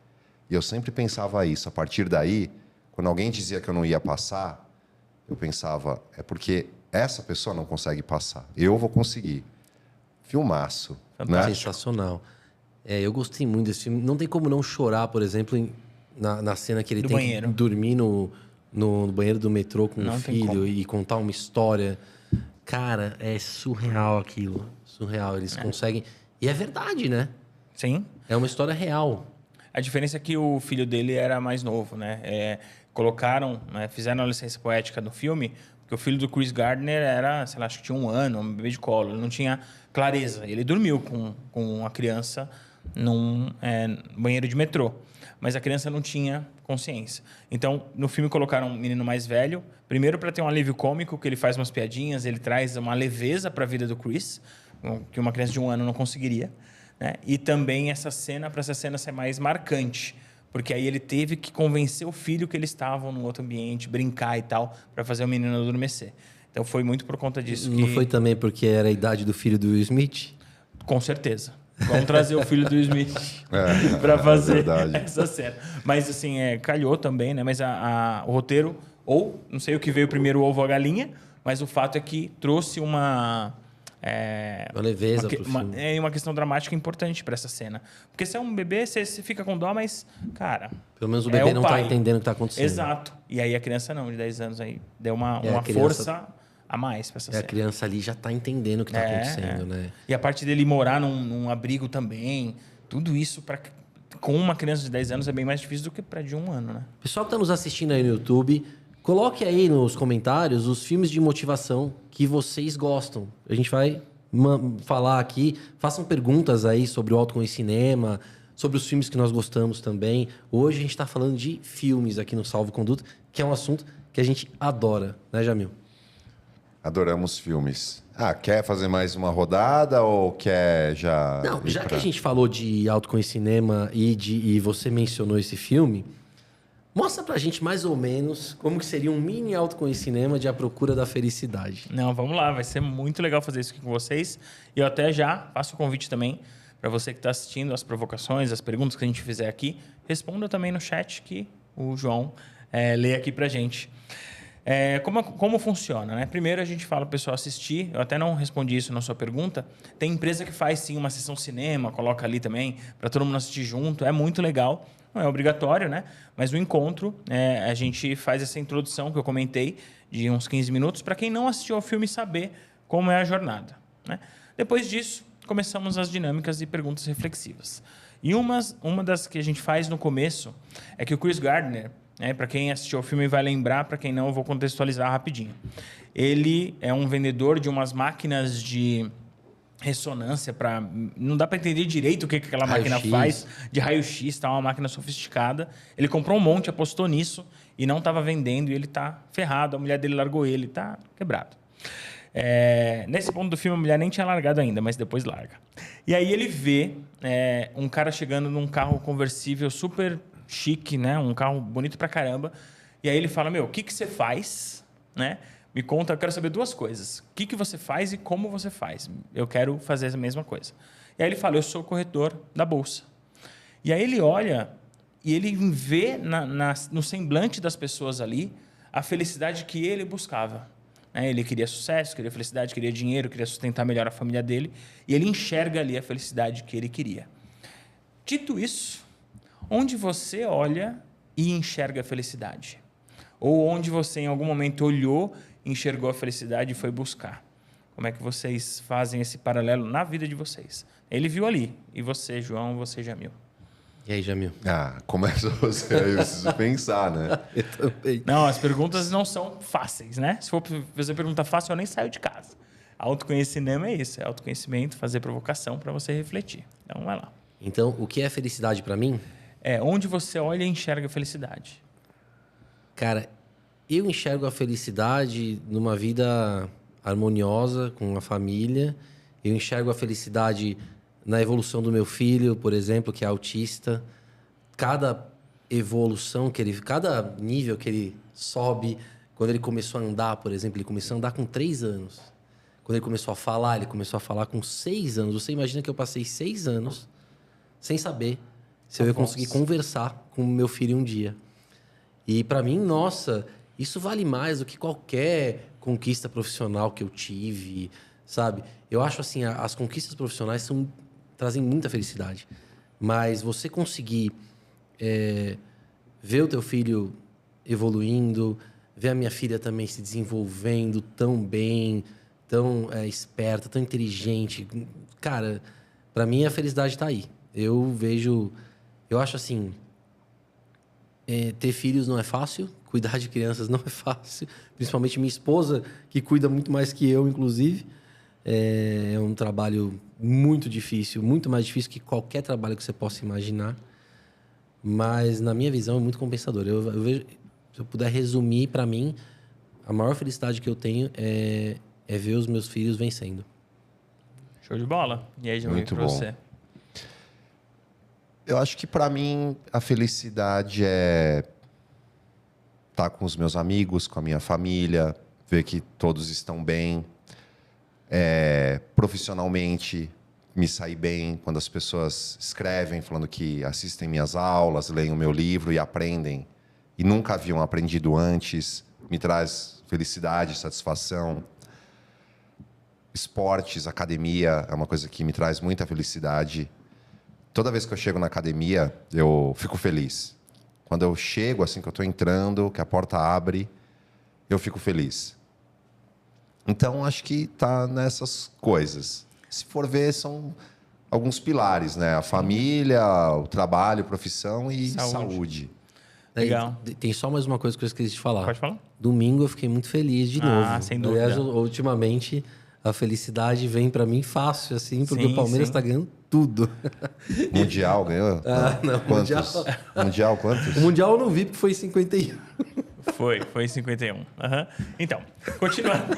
E eu sempre pensava isso. A partir daí, quando alguém dizia que eu não ia passar, eu pensava, é porque essa pessoa não consegue passar. Eu vou conseguir. Filmaço. Né? Sensacional. Eu gostei muito desse filme. Não tem como não chorar, por exemplo, na cena que ele Do tem banheiro. que dormir no banheiro do metrô com Não o tem como. filho e contar uma história. Cara, é surreal aquilo. Surreal. Eles conseguem... E é verdade, né? Sim. É uma história real. A diferença é que o filho dele era mais novo, né? Colocaram, né, fizeram a licença poética no filme, porque o filho do Chris Gardner era, sei lá, acho que tinha 1 ano, um bebê de colo. Ele não tinha clareza. Ele dormiu com a criança num banheiro de metrô. Mas a criança não tinha consciência. Então, no filme colocaram um menino mais velho, primeiro para ter um alívio cômico, que ele faz umas piadinhas, ele traz uma leveza para a vida do Chris, que uma criança de 1 ano não conseguiria. Né? E também essa cena, para essa cena ser mais marcante, porque aí ele teve que convencer o filho que eles estavam num outro ambiente, brincar e tal, para fazer o menino adormecer. Então foi muito por conta disso. Não foi também porque era a idade do filho do Will Smith? Com certeza. Vamos trazer o filho do Smith para fazer essa cena. Mas assim, calhou também, né? Mas o roteiro, ou não sei o que veio primeiro, o ovo ou a galinha, mas o fato é que trouxe uma leveza pro filme. uma questão dramática importante para essa cena. Porque se é um bebê, você fica com dó, mas, cara... Pelo menos o bebê não pai. tá entendendo o que tá acontecendo. Exato. E aí a criança não, de 10 anos, aí deu uma criança... força a mais para essa cena. A criança ali já tá entendendo o que tá acontecendo, né? E a parte dele morar num abrigo também, tudo isso com uma criança de 10 anos é bem mais difícil do que para de 1 ano, né? Pessoal que tá nos assistindo aí no YouTube, coloque aí nos comentários os filmes de motivação que vocês gostam. A gente vai falar aqui, façam perguntas aí sobre o Alto com Cinema, sobre os filmes que nós gostamos também. Hoje a gente tá falando de filmes aqui no Salvo Conduta, que é um assunto que a gente adora, né, Jamil? Adoramos filmes. Quer fazer mais uma rodada ou quer já... Não, já que a gente falou de Alto com Cinema e você mencionou esse filme, mostra pra gente mais ou menos como que seria um mini Alto com Cinema de A Procura da Felicidade. Não, vamos lá, vai ser muito legal fazer isso aqui com vocês. E eu até já faço o convite também para você que está assistindo, as provocações, as perguntas que a gente fizer aqui, responda também no chat que o João lê aqui pra gente. Como funciona, né? Primeiro a gente fala para o pessoal assistir. Eu até não respondi isso na sua pergunta. Tem empresa que faz sim uma sessão cinema, coloca ali também para todo mundo assistir junto. É muito legal. Não é obrigatório, né? Mas o encontro, a gente faz essa introdução que eu comentei de uns 15 minutos para quem não assistiu ao filme saber como é a jornada, né? Depois disso, começamos as dinâmicas e perguntas reflexivas. E uma das que a gente faz no começo é que o Chris Gardner, para quem assistiu ao filme vai lembrar, para quem não, eu vou contextualizar rapidinho. Ele é um vendedor de umas máquinas de ressonância não dá para entender direito o que aquela máquina faz, de raio-x, tá uma máquina sofisticada. Ele comprou um monte, apostou nisso e não estava vendendo e ele está ferrado. A mulher dele largou ele, está quebrado. Nesse ponto do filme a mulher nem tinha largado ainda, mas depois larga. E aí ele vê um cara chegando num carro conversível super chique, né? Um carro bonito pra caramba. E aí ele fala, o que você faz, né? Me conta, eu quero saber 2 coisas. O que você faz e como você faz. Eu quero fazer a mesma coisa. E aí ele fala, eu sou corretor da Bolsa. E aí ele olha e ele vê no semblante das pessoas ali a felicidade que ele buscava. Ele queria sucesso, queria felicidade, queria dinheiro, queria sustentar melhor a família dele. E ele enxerga ali a felicidade que ele queria. Dito isso, onde você olha e enxerga a felicidade? Ou onde você, em algum momento, olhou, enxergou a felicidade e foi buscar? Como é que vocês fazem esse paralelo na vida de vocês? Ele viu ali. E você, João, você, Jamil? E aí, Jamil? Começa você aí, eu preciso pensar, né? Eu também. Não, as perguntas não são fáceis, né? Se for fazer pergunta fácil, eu nem saio de casa. Autoconhecimento é isso, é autoconhecimento, fazer provocação para você refletir. Então, vai lá. Então, o que é felicidade para mim? Onde você olha e enxerga a felicidade. Cara, eu enxergo a felicidade numa vida harmoniosa com a família. Eu enxergo a felicidade na evolução do meu filho, por exemplo, que é autista. Cada evolução cada nível que ele sobe, quando ele começou a andar, por exemplo, ele começou a andar com 3 anos. Quando ele começou a falar, ele começou a falar com 6 anos. Você imagina que eu passei 6 anos sem saber se eu ia conseguir conversar com o meu filho um dia. E para mim, nossa, isso vale mais do que qualquer conquista profissional que eu tive, sabe? Eu acho assim, as conquistas profissionais trazem muita felicidade. Mas você conseguir ver o teu filho evoluindo, ver a minha filha também se desenvolvendo tão bem, tão esperta, tão inteligente. Cara, para mim a felicidade tá aí. Eu acho assim, ter filhos não é fácil, cuidar de crianças não é fácil, principalmente minha esposa, que cuida muito mais que eu, inclusive. É um trabalho muito difícil, muito mais difícil que qualquer trabalho que você possa imaginar. Mas, na minha visão, é muito compensador. Eu vejo, se eu puder resumir, para mim, a maior felicidade que eu tenho é ver os meus filhos vencendo. Show de bola. E aí, Jamil, Muito pra bom. você? Eu acho que para mim a felicidade é estar com os meus amigos, com a minha família, ver que todos estão bem, profissionalmente me sair bem quando as pessoas escrevem falando que assistem minhas aulas, leem o meu livro e aprendem e nunca haviam aprendido antes, me traz felicidade, satisfação. Esportes, academia é uma coisa que me traz muita felicidade. Toda vez que eu chego na academia, eu fico feliz. Quando eu chego, assim, que eu estou entrando, que a porta abre, eu fico feliz. Então, acho que está nessas coisas. Se for ver, são alguns pilares, né? A família, o trabalho, profissão e saúde. Legal. Tem só mais uma coisa que eu esqueci de falar. Pode falar? Domingo eu fiquei muito feliz de novo. Sem dúvida. Aliás, ultimamente, a felicidade vem para mim fácil, assim, porque Sim, o Palmeiras está ganhando tudo. Mundial ganhou? Não, Quantos? Mundial quantos? O Mundial eu não vi porque foi em 51. Foi em 51. Então, continuando.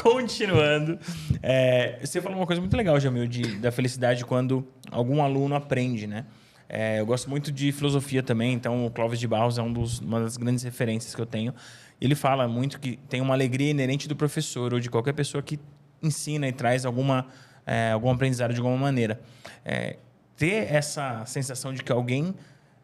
Continuando. Você falou uma coisa muito legal, Jamil, da felicidade quando algum aluno aprende, né? Eu gosto muito de filosofia também, então o Clóvis de Barros é uma das grandes referências que eu tenho. Ele fala muito que tem uma alegria inerente do professor ou de qualquer pessoa que ensina e traz algum aprendizado de alguma maneira. Ter essa sensação de que alguém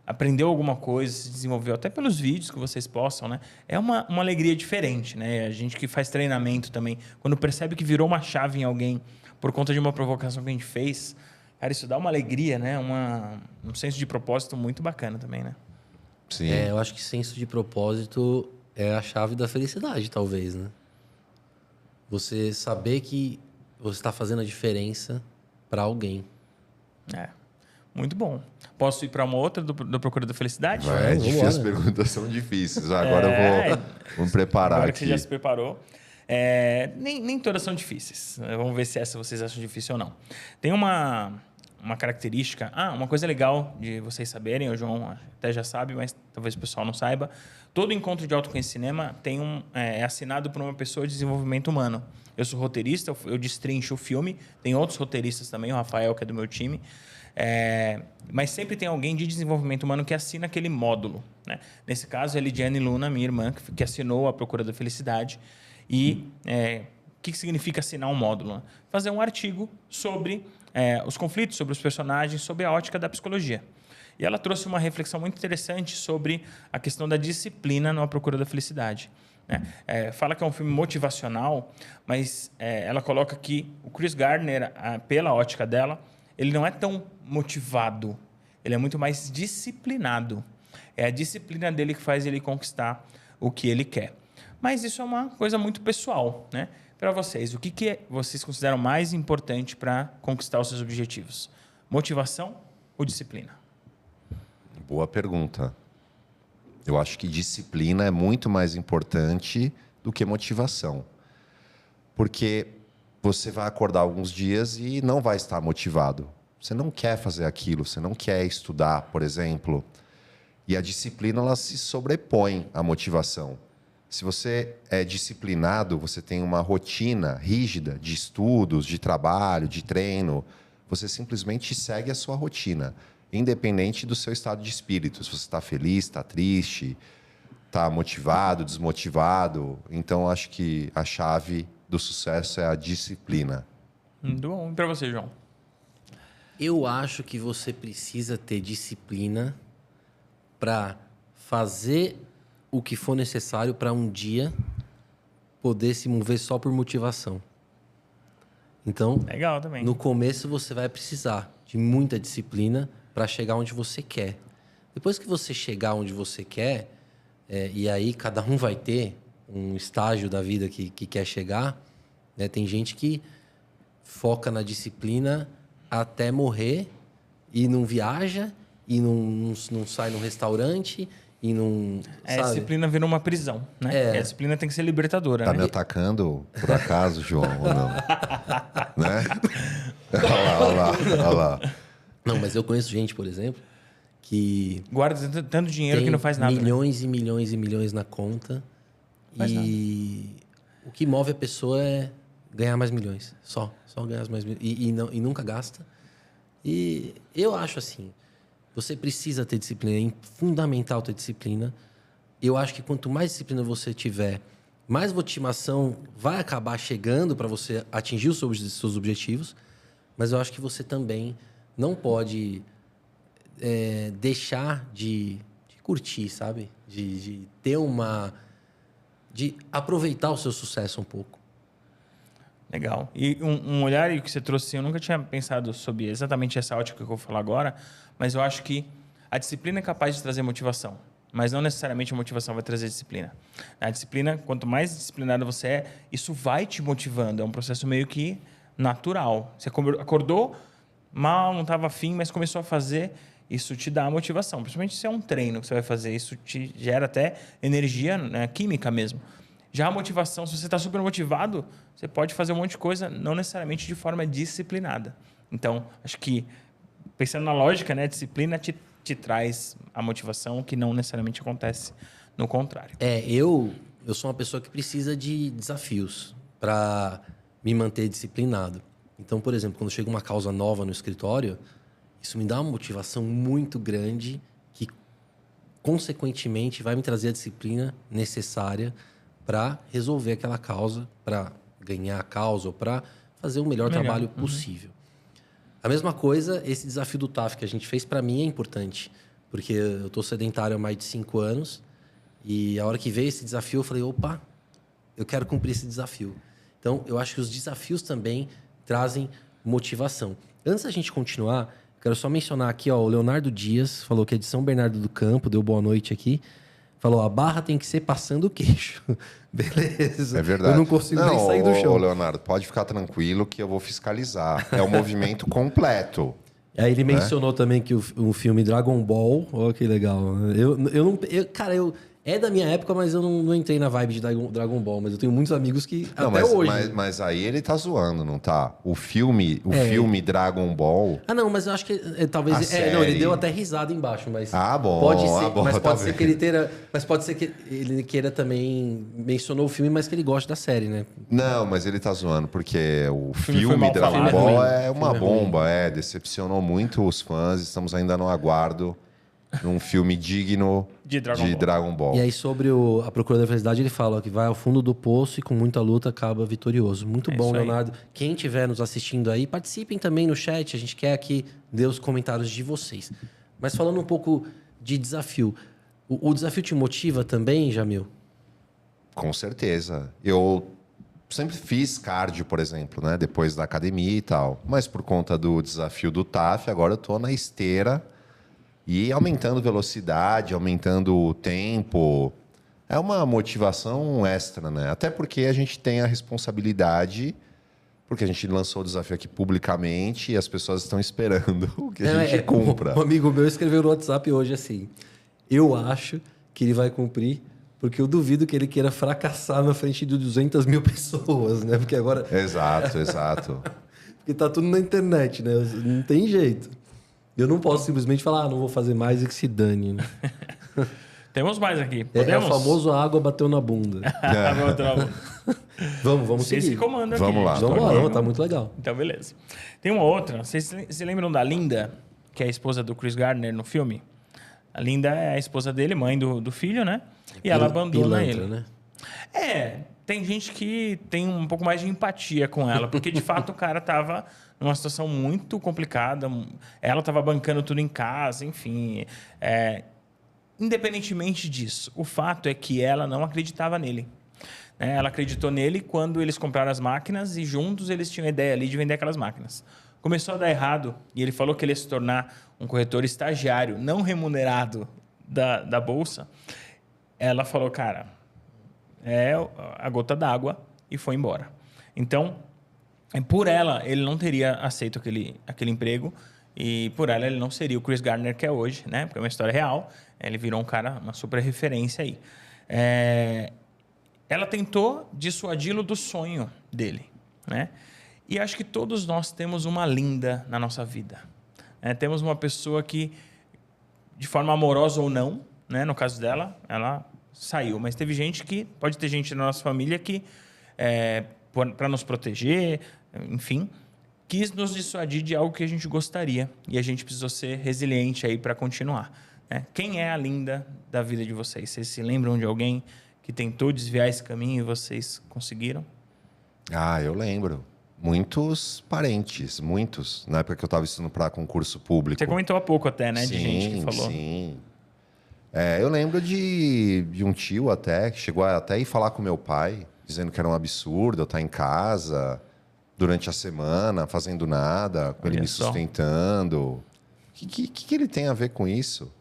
aprendeu alguma coisa, se desenvolveu, até pelos vídeos que vocês postam, né? É uma alegria diferente, né? A gente que faz treinamento também, quando percebe que virou uma chave em alguém por conta de uma provocação que a gente fez, cara, isso dá uma alegria, né? Um senso de propósito muito bacana também, né? Sim. Eu acho que senso de propósito é a chave da felicidade, talvez, né? Você saber que você está fazendo a diferença para alguém. Muito bom. Posso ir para uma outra do Procura da Felicidade? É difícil, as perguntas são difíceis. Agora eu vou me preparar agora aqui. Que você já se preparou. Nem todas são difíceis. Vamos ver se essa vocês acham difícil ou não. Tem uma característica... uma coisa legal de vocês saberem, o João até já sabe, mas talvez o pessoal não saiba. Todo encontro de autoconhecimento cinema é assinado por uma pessoa de desenvolvimento humano. Eu sou roteirista, eu destrincho o filme. Tem outros roteiristas também, o Rafael, que é do meu time. Mas sempre tem alguém de desenvolvimento humano que assina aquele módulo, né? Nesse caso, é a Lidiane Luna, minha irmã, que assinou a Procura da Felicidade. E o que significa assinar um módulo? Né? Fazer um artigo sobre os conflitos, sobre os personagens, sobre a ótica da psicologia. E ela trouxe uma reflexão muito interessante sobre a questão da disciplina na Procura da Felicidade. Fala que é um filme motivacional, mas ela coloca que o Chris Gardner, pela ótica dela, ele não é tão motivado, ele é muito mais disciplinado. É a disciplina dele que faz ele conquistar o que ele quer. Mas isso é uma coisa muito pessoal, né? Para vocês, o que vocês consideram mais importante para conquistar os seus objetivos? Motivação ou disciplina? Boa pergunta. Eu acho que disciplina é muito mais importante do que motivação. Porque você vai acordar alguns dias e não vai estar motivado. Você não quer fazer aquilo, você não quer estudar, por exemplo. E a disciplina, ela se sobrepõe à motivação. Se você é disciplinado, você tem uma rotina rígida de estudos, de trabalho, de treino, você simplesmente segue a sua rotina, independente do seu estado de espírito. Se você está feliz, está triste, está motivado, desmotivado. Então, acho que a chave do sucesso é a disciplina. Muito bom. E para você, João? Eu acho que você precisa ter disciplina para fazer o que for necessário para um dia poder se mover só por motivação. Então, Legal também. no começo você vai precisar de muita disciplina para chegar onde você quer. Depois que você chegar onde você quer, e aí cada um vai ter um estágio da vida que quer chegar, né? Tem gente que foca na disciplina até morrer e não viaja, e não sai num restaurante, e não... A sabe? disciplina vira uma prisão, né? E a disciplina tem que ser libertadora, Tá né? me atacando, por acaso, João, ou não? Né? Olha lá. Não, mas eu conheço gente, por exemplo, que Guarda tanto dinheiro tem que não faz nada. Né? milhões e milhões e milhões na conta. Faz E o que move a pessoa é ganhar mais milhões. Só ganhar mais milhões. E nunca gasta. E eu acho assim, você precisa ter disciplina, é fundamental ter disciplina. Eu acho que quanto mais disciplina você tiver, mais motivação vai acabar chegando para você atingir os seus objetivos. Mas eu acho que você também não pode deixar de curtir, sabe? De ter de aproveitar o seu sucesso um pouco. Legal. E um olhar que você trouxe, eu nunca tinha pensado sobre exatamente essa ótica que eu vou falar agora, mas eu acho que a disciplina é capaz de trazer motivação, mas não necessariamente a motivação vai trazer disciplina. A disciplina, quanto mais disciplinado você é, isso vai te motivando. É um processo meio que natural. Você acordou mal, não estava afim, mas começou a fazer, isso te dá motivação. Principalmente se é um treino que você vai fazer, isso te gera até energia, né, química mesmo. Já a motivação, se você está super motivado, você pode fazer um monte de coisa, não necessariamente de forma disciplinada. Então, acho que, pensando na lógica, né, a disciplina te traz a motivação, que não necessariamente acontece no contrário. Eu sou uma pessoa que precisa de desafios para me manter disciplinado. Então, por exemplo, quando chega uma causa nova no escritório, isso me dá uma motivação muito grande que, consequentemente, vai me trazer a disciplina necessária para resolver aquela causa, para ganhar a causa ou para fazer o melhor trabalho possível. A mesma coisa, esse desafio do TAF que a gente fez, para mim é importante, porque eu estou sedentário há mais de 5 anos e a hora que veio esse desafio, eu falei, opa, eu quero cumprir esse desafio. Então, eu acho que os desafios também trazem motivação. Antes da gente continuar, quero só mencionar aqui, ó, o Leonardo Dias falou que é de São Bernardo do Campo, deu boa noite aqui. Falou, a barra tem que ser passando o queixo. Beleza. É verdade. Eu não consigo nem sair do chão. Ô, Leonardo, pode ficar tranquilo que eu vou fiscalizar. É o movimento completo. Aí ele mencionou também que o filme Dragon Ball... Olha que legal. Cara, é da minha época, mas eu não entrei na vibe de Dragon Ball. Mas eu tenho muitos amigos que Não, até hoje... Mas aí ele tá zoando, não tá? O filme Dragon Ball... Ah, não, mas eu acho que talvez... não, ele deu até risada embaixo, mas... bom. Pode ser, bom, mas tá pode ser que ele tenha... Mas pode ser que ele queira também... Mencionou o filme, mas que ele gosta da série, né? Não, mas ele tá zoando, porque o filme mal Dragon falado. Ball É ruim. é O uma filme é bomba, decepcionou muito os fãs. Estamos ainda no aguardo de um filme digno De de Dragon Ball. E aí, sobre a Procura da Felicidade, ele fala ó, que vai ao fundo do poço e com muita luta acaba vitorioso. Muito bom, isso aí. Leonardo. Quem estiver nos assistindo aí, participem também no chat. A gente quer aqui ler os comentários de vocês. Mas falando um pouco de desafio. O desafio te motiva também, Jamil? Com certeza. Eu sempre fiz cardio, por exemplo, né? Depois da academia e tal. Mas por conta do desafio do TAF, agora eu tô na esteira e aumentando velocidade, aumentando o tempo. É uma motivação extra, né? Até porque a gente tem a responsabilidade, porque a gente lançou o desafio aqui publicamente e as pessoas estão esperando que a gente cumpra. Um amigo meu escreveu no WhatsApp hoje assim: eu acho que ele vai cumprir, porque eu duvido que ele queira fracassar na frente de 200 mil pessoas, né? Porque agora... Exato. Porque tá tudo na internet, né? Não tem jeito. Eu não posso simplesmente falar, não vou fazer mais e que se dane, né? Temos mais aqui. É Podemos? o famoso água bateu na bunda. Vamos Vocês seguir. que comandam aqui. Vamos lá. Vamos lá, tá muito legal. Então, beleza. Tem uma outra. Vocês se lembram da Linda, que é a esposa do Chris Gardner no filme? A Linda é a esposa dele, mãe do filho, né? E ela abandona Pilantra, ele. né? Tem gente que tem um pouco mais de empatia com ela, porque de fato o cara tava numa situação muito complicada, ela tava bancando tudo em casa, enfim. Independentemente disso, o fato é que ela não acreditava nele. né? Ela acreditou nele quando eles compraram as máquinas e juntos eles tinham a ideia ali de vender aquelas máquinas. Começou a dar errado e ele falou que ele ia se tornar um corretor estagiário, não remunerado da Bolsa. Ela falou, cara, é a gota d'água e foi embora. Então, por ela, ele não teria aceito aquele emprego e por ela ele não seria o Chris Gardner que é hoje, né? Porque é uma história real. Ele virou um cara, uma super referência aí. Ela tentou dissuadi-lo do sonho dele, né? E acho que todos nós temos uma Linda na nossa vida. Temos uma pessoa que, de forma amorosa ou não, né? No caso dela, ela saiu. Mas pode ter gente na nossa família que, para nos proteger, enfim, quis nos dissuadir de algo que a gente gostaria. E a gente precisou ser resiliente aí para continuar. Quem é a Linda da vida de vocês? Vocês se lembram de alguém que tentou desviar esse caminho e vocês conseguiram? Ah, eu lembro. Muitos parentes, muitos. Na época que eu estava estudando para concurso público. Você comentou há pouco até, né? Sim, de gente que falou. Sim. Eu lembro de um tio até, que chegou até a ir falar com meu pai, dizendo que era um absurdo eu estar em casa durante a semana, fazendo nada, com ele me sustentando. O que ele tem a ver com isso?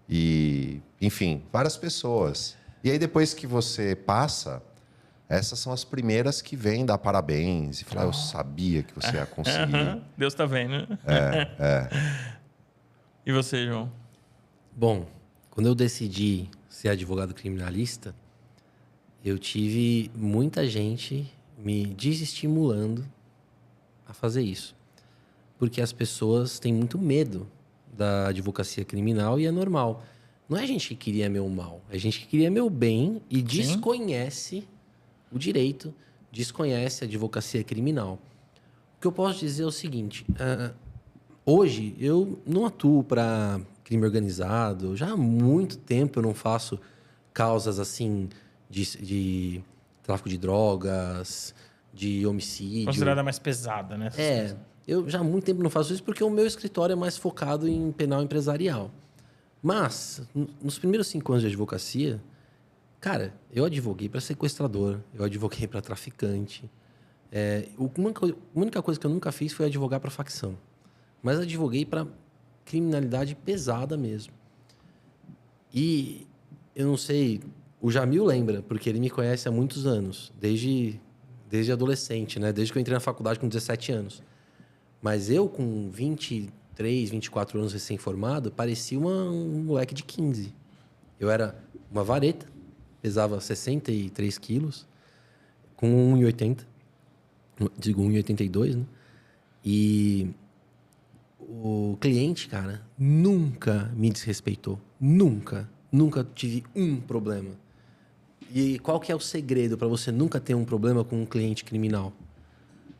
E, enfim, várias pessoas. E aí, depois que você passa, essas são as primeiras que vêm dar parabéns e falar, eu sabia que você ia conseguir. Deus está vendo. E você, João? Bom, quando eu decidi ser advogado criminalista, eu tive muita gente me desestimulando a fazer isso. Porque as pessoas têm muito medo da advocacia criminal e é normal. Não é a gente que queria meu mal, é a gente que queria meu bem e desconhece o direito, desconhece a advocacia criminal. O que eu posso dizer é o seguinte, hoje eu não atuo para crime organizado, já há muito tempo eu não faço causas assim de tráfico de drogas, de homicídio. Considerada mais pesada, né? Eu já há muito tempo não faço isso porque o meu escritório é mais focado em penal empresarial. Mas, nos primeiros 5 anos de advocacia, cara, eu advoguei para sequestrador, eu advoguei para traficante. A única coisa que eu nunca fiz foi advogar para facção. Mas advoguei para criminalidade pesada mesmo. E eu não sei, o Jamil lembra, porque ele me conhece há muitos anos, desde adolescente, né? Desde que eu entrei na faculdade com 17 anos. Mas eu, com 23, 24 anos recém-formado, parecia um moleque de 15. Eu era uma vareta, pesava 63 quilos, com 1,80. Digo, 1,82, né? E o cliente, cara, nunca me desrespeitou. Nunca. Nunca tive um problema. E qual que é o segredo para você nunca ter um problema com um cliente criminal?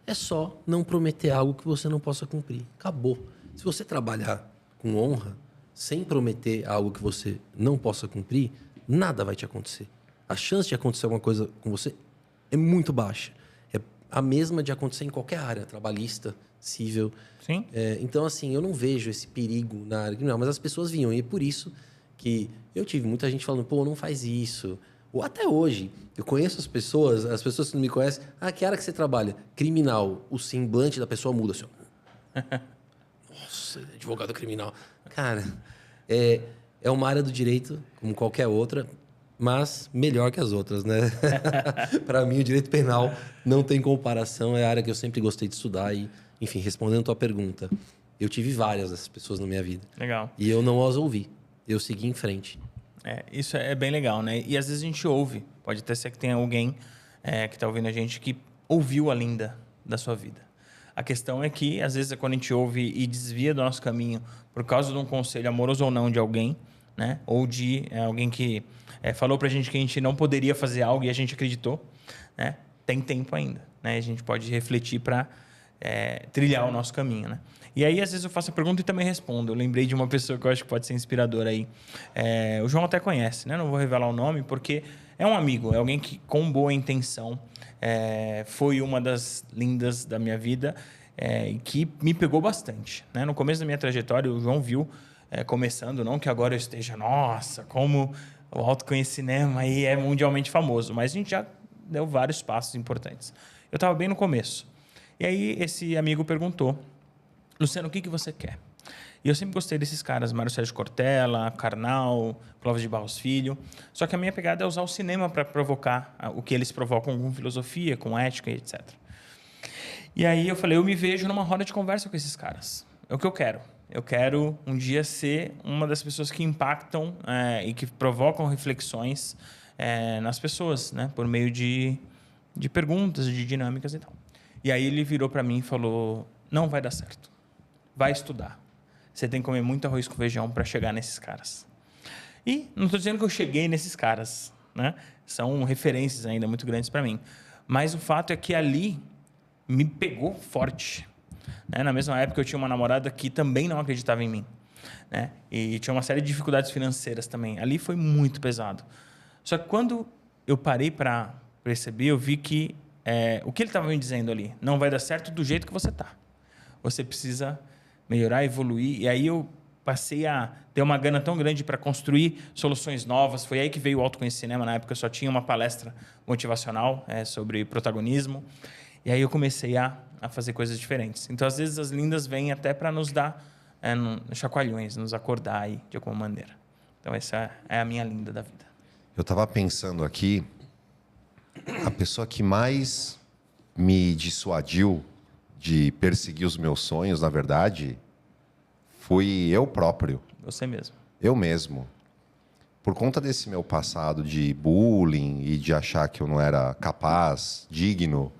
É só não prometer algo que você não possa cumprir. Acabou. Se você trabalhar com honra, sem prometer algo que você não possa cumprir, nada vai te acontecer. A chance de acontecer alguma coisa com você é muito baixa. É a mesma de acontecer em qualquer área, trabalhista, civil. Sim. Então, assim, eu não vejo esse perigo na área criminal, mas as pessoas vinham. E é por isso que eu tive muita gente falando, pô, não faz isso. Ou até hoje, eu conheço as pessoas que não me conhecem, que área que você trabalha? Criminal. O semblante da pessoa muda, assim, nossa, advogado criminal. Cara, é uma área do direito, como qualquer outra, mas melhor que as outras, né? Para mim, o direito penal não tem comparação, é a área que eu sempre gostei de estudar. E, enfim, respondendo a tua pergunta, eu tive várias dessas pessoas na minha vida. Legal. E eu não as ouvi, eu segui em frente. Isso é bem legal, né? E às vezes a gente ouve, pode até ser que tenha alguém que está ouvindo a gente que ouviu a Linda da sua vida. A questão é que, às vezes, quando a gente ouve e desvia do nosso caminho por causa de um conselho amoroso ou não de alguém, né? Ou de alguém que falou pra gente que a gente não poderia fazer algo e a gente acreditou, né? Tem tempo ainda, né? A gente pode refletir para trilhar o nosso caminho, né? E aí, às vezes, eu faço a pergunta e também respondo. Eu lembrei de uma pessoa que eu acho que pode ser inspiradora aí. O João até conhece, né? Não vou revelar o nome, porque é um amigo, é alguém que, com boa intenção, foi uma das lindas da minha vida e que me pegou bastante, né? No começo da minha trajetória, o João viu começando, não que agora eu esteja, nossa, como O autoconhecimento aí é mundialmente famoso, mas a gente já deu vários passos importantes. Eu estava bem no começo. E aí esse amigo perguntou, Luciano, o que você quer? E eu sempre gostei desses caras, Mário Sérgio Cortella, Karnal, Clóvis de Barros Filho. Só que a minha pegada é usar o cinema para provocar o que eles provocam com filosofia, com ética e etc. E aí eu falei, eu me vejo numa roda de conversa com esses caras. É o que eu quero. Eu quero um dia ser uma das pessoas que impactam e que provocam reflexões nas pessoas, né? Por meio de perguntas, de dinâmicas e tal. E aí ele virou para mim e falou, não vai dar certo. Vai estudar. Você tem que comer muito arroz com feijão para chegar nesses caras. E não estou dizendo que eu cheguei nesses caras, né? São referências ainda muito grandes para mim. Mas o fato é que ali me pegou forte. Né? Na mesma época, eu tinha uma namorada que também não acreditava em mim. Né? E tinha uma série de dificuldades financeiras também. Ali foi muito pesado. Só que quando eu parei para perceber, eu vi que o que ele estava me dizendo ali não vai dar certo do jeito que você está. Você precisa melhorar, evoluir. E aí eu passei a ter uma gana tão grande para construir soluções novas. Foi aí que veio o autoconhecimento. Na época, eu só tinha uma palestra motivacional sobre protagonismo. E aí eu comecei a fazer coisas diferentes. Então, às vezes, as lindas vêm até para nos dar chacoalhões, nos acordar aí de alguma maneira. Então, essa é a minha linda da vida. Eu estava pensando aqui, a pessoa que mais me dissuadiu de perseguir os meus sonhos, na verdade, fui eu próprio. Você mesmo. Eu mesmo. Por conta desse meu passado de bullying e de achar que eu não era capaz, digno,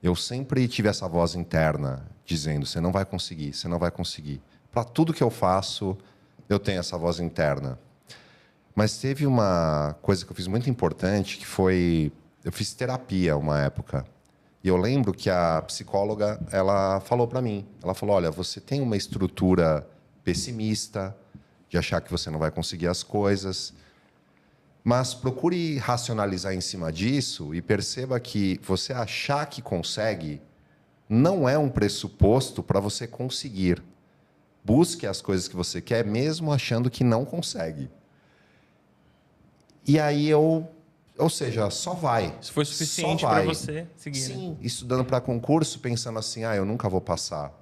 eu sempre tive essa voz interna dizendo, você não vai conseguir, você não vai conseguir. Para tudo que eu faço, eu tenho essa voz interna. Mas teve uma coisa que eu fiz muito importante, que foi... Eu fiz terapia uma época. E eu lembro que a psicóloga, ela falou para mim, ela falou, olha, você tem uma estrutura pessimista, de achar que você não vai conseguir as coisas, mas procure racionalizar em cima disso e perceba que você achar que consegue não é um pressuposto para você conseguir. Busque as coisas que você quer, mesmo achando que não consegue. E aí ou seja, só vai. Isso foi suficiente para você seguir, Sim, né? estudando para concurso, pensando assim, eu nunca vou passar.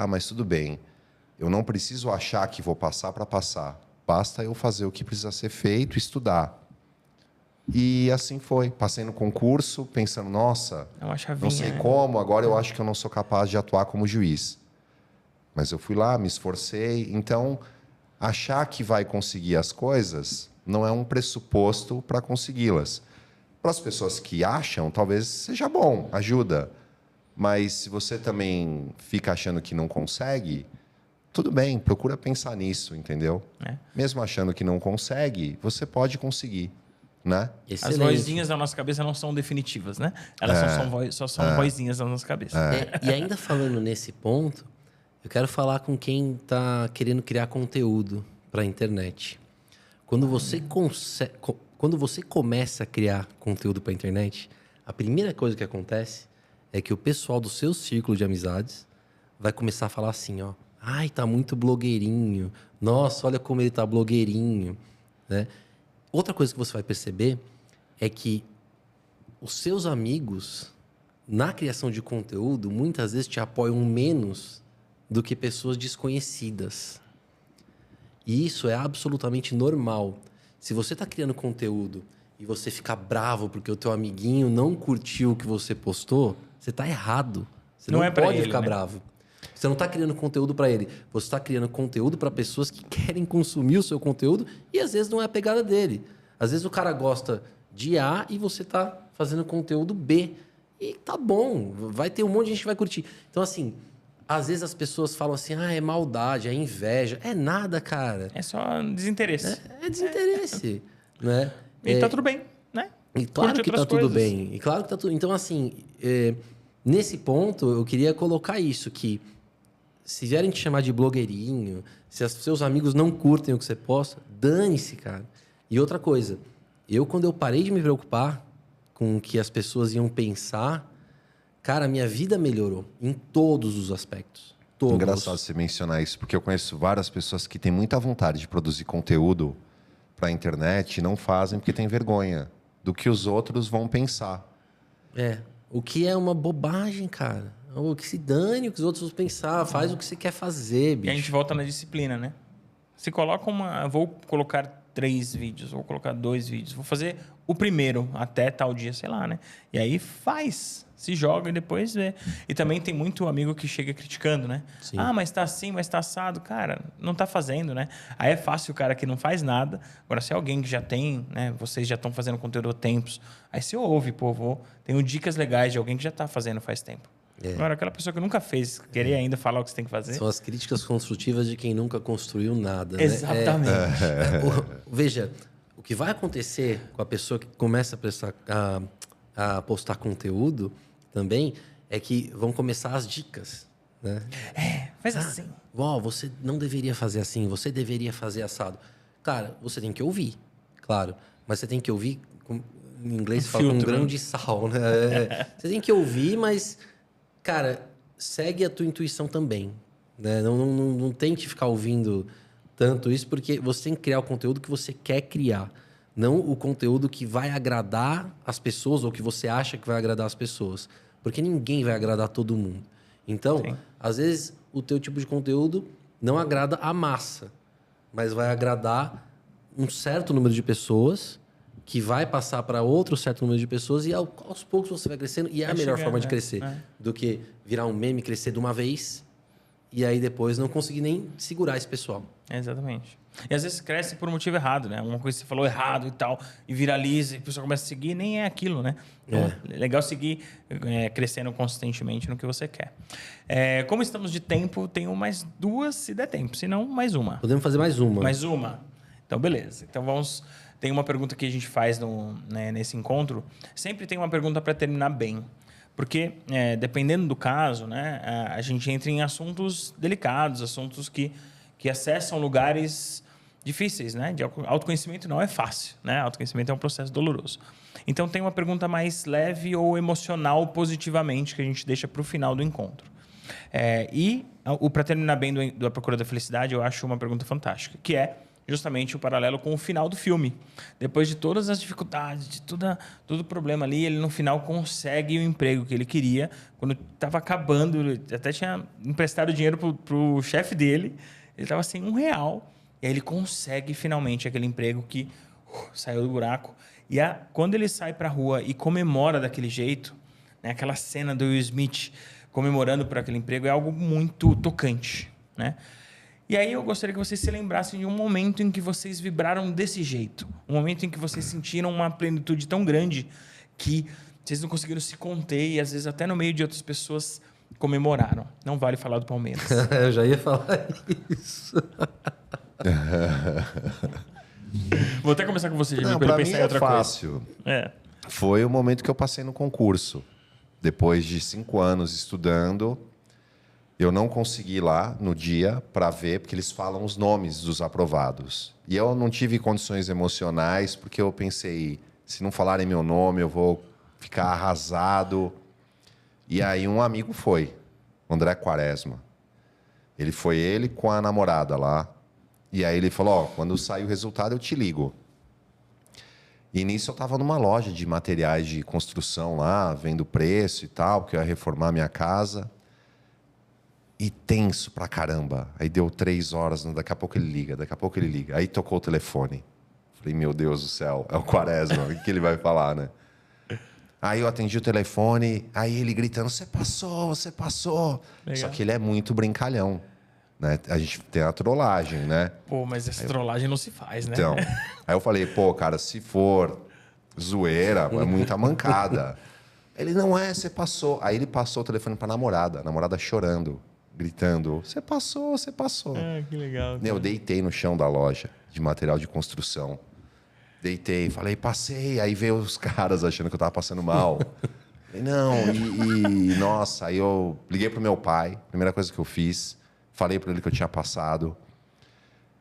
Mas tudo bem. Eu não preciso achar que vou passar para passar. Basta eu fazer o que precisa ser feito, estudar. E assim foi. Passei no concurso, pensando, nossa, não sei como, agora eu acho que eu não sou capaz de atuar como juiz. Mas eu fui lá, me esforcei. Então, achar que vai conseguir as coisas não é um pressuposto para consegui-las. Para as pessoas que acham, talvez seja bom, ajuda. Mas se você também fica achando que não consegue, tudo bem, procura pensar nisso, entendeu? Mesmo achando que não consegue, você pode conseguir, né? As vozinhas da nossa cabeça não são definitivas, né? Elas só são vozinhas da nossa cabeça. E ainda falando nesse ponto, eu quero falar com quem está querendo criar conteúdo para a internet. Quando você começa a criar conteúdo para a internet, a primeira coisa que acontece é que o pessoal do seu círculo de amizades vai começar a falar assim, ó, ai, tá muito blogueirinho. Nossa, olha como ele tá blogueirinho, né? Outra coisa que você vai perceber é que os seus amigos, na criação de conteúdo, muitas vezes te apoiam menos do que pessoas desconhecidas. E isso é absolutamente normal. Se você está criando conteúdo e você ficar bravo porque o teu amiguinho não curtiu o que você postou, você está errado. Você não pode ficar bravo. Você não está criando conteúdo para ele. Você está criando conteúdo para pessoas que querem consumir o seu conteúdo e às vezes não é a pegada dele. Às vezes o cara gosta de A e você está fazendo conteúdo B. E tá bom, vai ter um monte de gente que vai curtir. Então, assim, às vezes as pessoas falam assim, é maldade, é inveja. É nada, cara. É só desinteresse. É desinteresse, né? E tá tudo bem, né? E claro que tá tudo bem. E claro que tá tudo... Então, assim, nesse ponto, eu queria colocar isso, que se vierem te chamar de blogueirinho, se os seus amigos não curtem o que você posta, dane-se, cara. E outra coisa, quando eu parei de me preocupar com o que as pessoas iam pensar, cara, minha vida melhorou em todos os aspectos. Todos. Engraçado você mencionar isso, porque eu conheço várias pessoas que têm muita vontade de produzir conteúdo para a internet e não fazem porque tem vergonha do que os outros vão pensar. O que é uma bobagem, cara. O que se dane, o que os outros vão pensar. Faz o que você quer fazer, bicho. E a gente volta na disciplina, né? Se coloca vou colocar 3 vídeos, vou colocar 2 vídeos, vou fazer o primeiro até tal dia, sei lá, né? E aí se joga e depois vê. E também tem muito amigo que chega criticando, né? Sim. Mas tá assim, mas tá assado. Cara, não tá fazendo, né? Aí é fácil o cara que não faz nada. Agora, se é alguém que já tem, né? Vocês já estão fazendo conteúdo há tempos. Aí você ouve, tenho dicas legais de alguém que já tá fazendo faz tempo. Agora, aquela pessoa que nunca fez, querer ainda falar o que você tem que fazer. São as críticas construtivas de quem nunca construiu nada. Né? Exatamente. Veja, o que vai acontecer com a pessoa que começa a postar conteúdo também é que vão começar as dicas. Né? Faz assim. Você não deveria fazer assim, você deveria fazer assado. Cara, você tem que ouvir, claro. Mas você tem que ouvir, em inglês se fala com um grão de sal. Né? Você tem que ouvir, mas... Cara, segue a tua intuição também. Né? Não tente ficar ouvindo tanto isso, porque você tem que criar o conteúdo que você quer criar. Não o conteúdo que vai agradar as pessoas ou que você acha que vai agradar as pessoas. Porque ninguém vai agradar todo mundo. Então, às vezes, o teu tipo de conteúdo não agrada a massa, mas vai agradar um certo número de pessoas, que vai passar para outro certo número de pessoas e aos poucos você vai crescendo. E é a melhor forma de crescer do que virar um meme, crescer de uma vez e aí depois não conseguir nem segurar esse pessoal. Exatamente. E às vezes cresce por um motivo errado, né? Uma coisa que você falou errado e tal, e viraliza, e a pessoa começa a seguir, nem é aquilo, né? Então, é legal seguir crescendo consistentemente no que você quer. Como estamos de tempo, tenho mais 2, se der tempo. Se não, mais uma. Podemos fazer mais uma. Mais uma? Então, beleza. Então, vamos... Tem uma pergunta que a gente faz nesse encontro. Sempre tem uma pergunta para terminar bem. Porque, dependendo do caso, né, a gente entra em assuntos delicados, assuntos que acessam lugares difíceis. Né? De autoconhecimento não é fácil. Né? Autoconhecimento é um processo doloroso. Então, tem uma pergunta mais leve ou emocional positivamente que a gente deixa para o final do encontro. E o para terminar bem do Procura da Felicidade, eu acho uma pergunta fantástica, que é justamente o paralelo com o final do filme. Depois de todas as dificuldades, de todo o problema ali, ele no final consegue o emprego que ele queria. Quando estava acabando, ele até tinha emprestado dinheiro para o chefe dele, ele estava sem R$1. E aí ele consegue finalmente aquele emprego que saiu do buraco. E quando ele sai para a rua e comemora daquele jeito, né, aquela cena do Will Smith comemorando por aquele emprego é algo muito tocante, né? E aí eu gostaria que vocês se lembrassem de um momento em que vocês vibraram desse jeito. Um momento em que vocês sentiram uma plenitude tão grande que vocês não conseguiram se conter e, às vezes, até no meio de outras pessoas comemoraram. Não vale falar do Palmeiras. Eu já ia falar isso. Vou até começar com você, Jimmy, para ele mim pensar em é outra fácil. coisa. Foi o momento que eu passei no concurso. Depois de 5 anos estudando... Eu não consegui ir lá no dia para ver, porque eles falam os nomes dos aprovados. E eu não tive condições emocionais, porque eu pensei, se não falarem meu nome, eu vou ficar arrasado. E aí um amigo foi, o André Quaresma. Ele com a namorada lá. E aí ele falou, quando sair o resultado eu te ligo. E nisso eu estava numa loja de materiais de construção lá, vendo o preço e tal, porque eu ia reformar minha casa. E tenso pra caramba. Aí deu 3 horas, daqui a pouco ele liga. Aí tocou o telefone. Falei, meu Deus do céu, é o Quaresma, o que ele vai falar, né? Aí eu atendi o telefone, aí ele gritando, você passou. Legal. Só que ele é muito brincalhão, né? A gente tem a trollagem, né? Pô, mas essa trollagem não se faz, né? Então, aí eu falei, cara, se for zoeira, é muita mancada. Ele, não é, você passou. Aí ele passou o telefone pra namorada, a namorada chorando. Gritando, você passou. Que legal. Eu deitei no chão da loja de material de construção. Deitei, falei, passei. Aí veio os caras achando que eu estava passando mal. Falei, não, nossa, aí eu liguei pro meu pai, primeira coisa que eu fiz, falei para ele que eu tinha passado.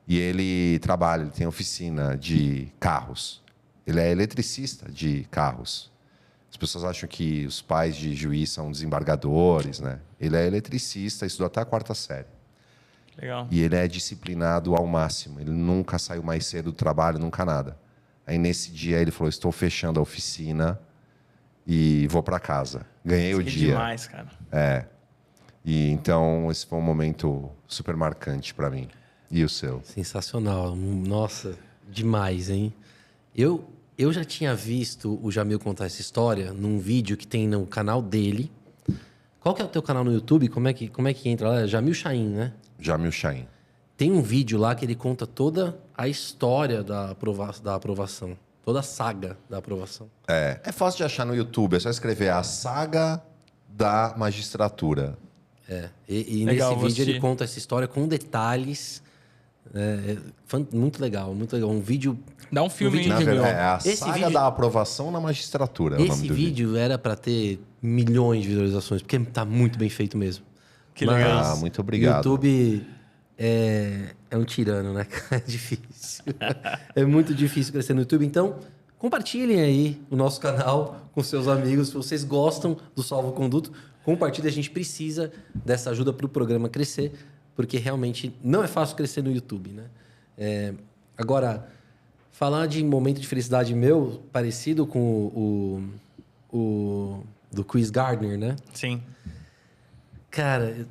E ele trabalha, ele tem oficina de carros. Ele é eletricista de carros. As pessoas acham que os pais de juiz são desembargadores, né? Ele é eletricista, estudou até a 4ª série. Legal. E ele é disciplinado ao máximo. Ele nunca saiu mais cedo do trabalho, nunca nada. Aí nesse dia ele falou: estou fechando a oficina e vou para casa. Ganhei o Que dia. demais, cara. E então esse foi um momento super marcante para mim. E o seu? Sensacional. Nossa, demais, hein? Eu já tinha visto o Jamil contar essa história num vídeo que tem no canal dele. Qual que é o teu canal no YouTube? Como é que entra lá? É Jamil Chain, né? Jamil Chain. Tem um vídeo lá que ele conta toda a história da aprovação. Toda a saga da aprovação. É fácil de achar no YouTube. É só escrever a saga da magistratura. E Legal, nesse vou vídeo ele assistir. conta essa história com detalhes. Muito legal, muito legal. Um vídeo... Dá um filme, vídeo Na hein, genial. verdade, é a Esse saga vídeo- da aprovação na magistratura. É o nome Esse do vídeo era para ter milhões de visualizações, porque tá muito bem feito mesmo. Que Mas legal. Ah, muito obrigado. O YouTube é um tirano, né? É difícil. É muito difícil crescer no YouTube. Então, compartilhem aí o nosso canal com seus amigos. Se vocês gostam do Salvo Conduto, compartilhem. A gente precisa dessa ajuda para o programa crescer, porque realmente não é fácil crescer no YouTube, né? Agora, falar de momento de felicidade meu, parecido com o do Chris Gardner, né? Sim. Cara,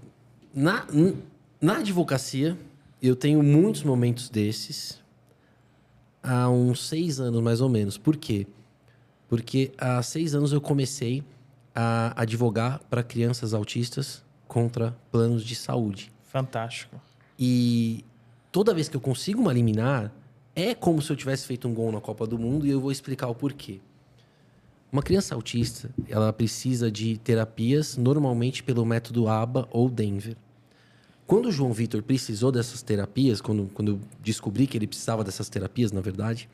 na advocacia, eu tenho muitos momentos desses há uns 6 anos, mais ou menos. Por quê? Porque há 6 anos eu comecei a advogar para crianças autistas contra planos de saúde. Fantástico. E toda vez que eu consigo uma liminar, é como se eu tivesse feito um gol na Copa do Mundo, e eu vou explicar o porquê. Uma criança autista, ela precisa de terapias, normalmente pelo método ABA ou Denver. Quando o João Vitor precisou dessas terapias, quando eu descobri que ele precisava dessas terapias, na verdade,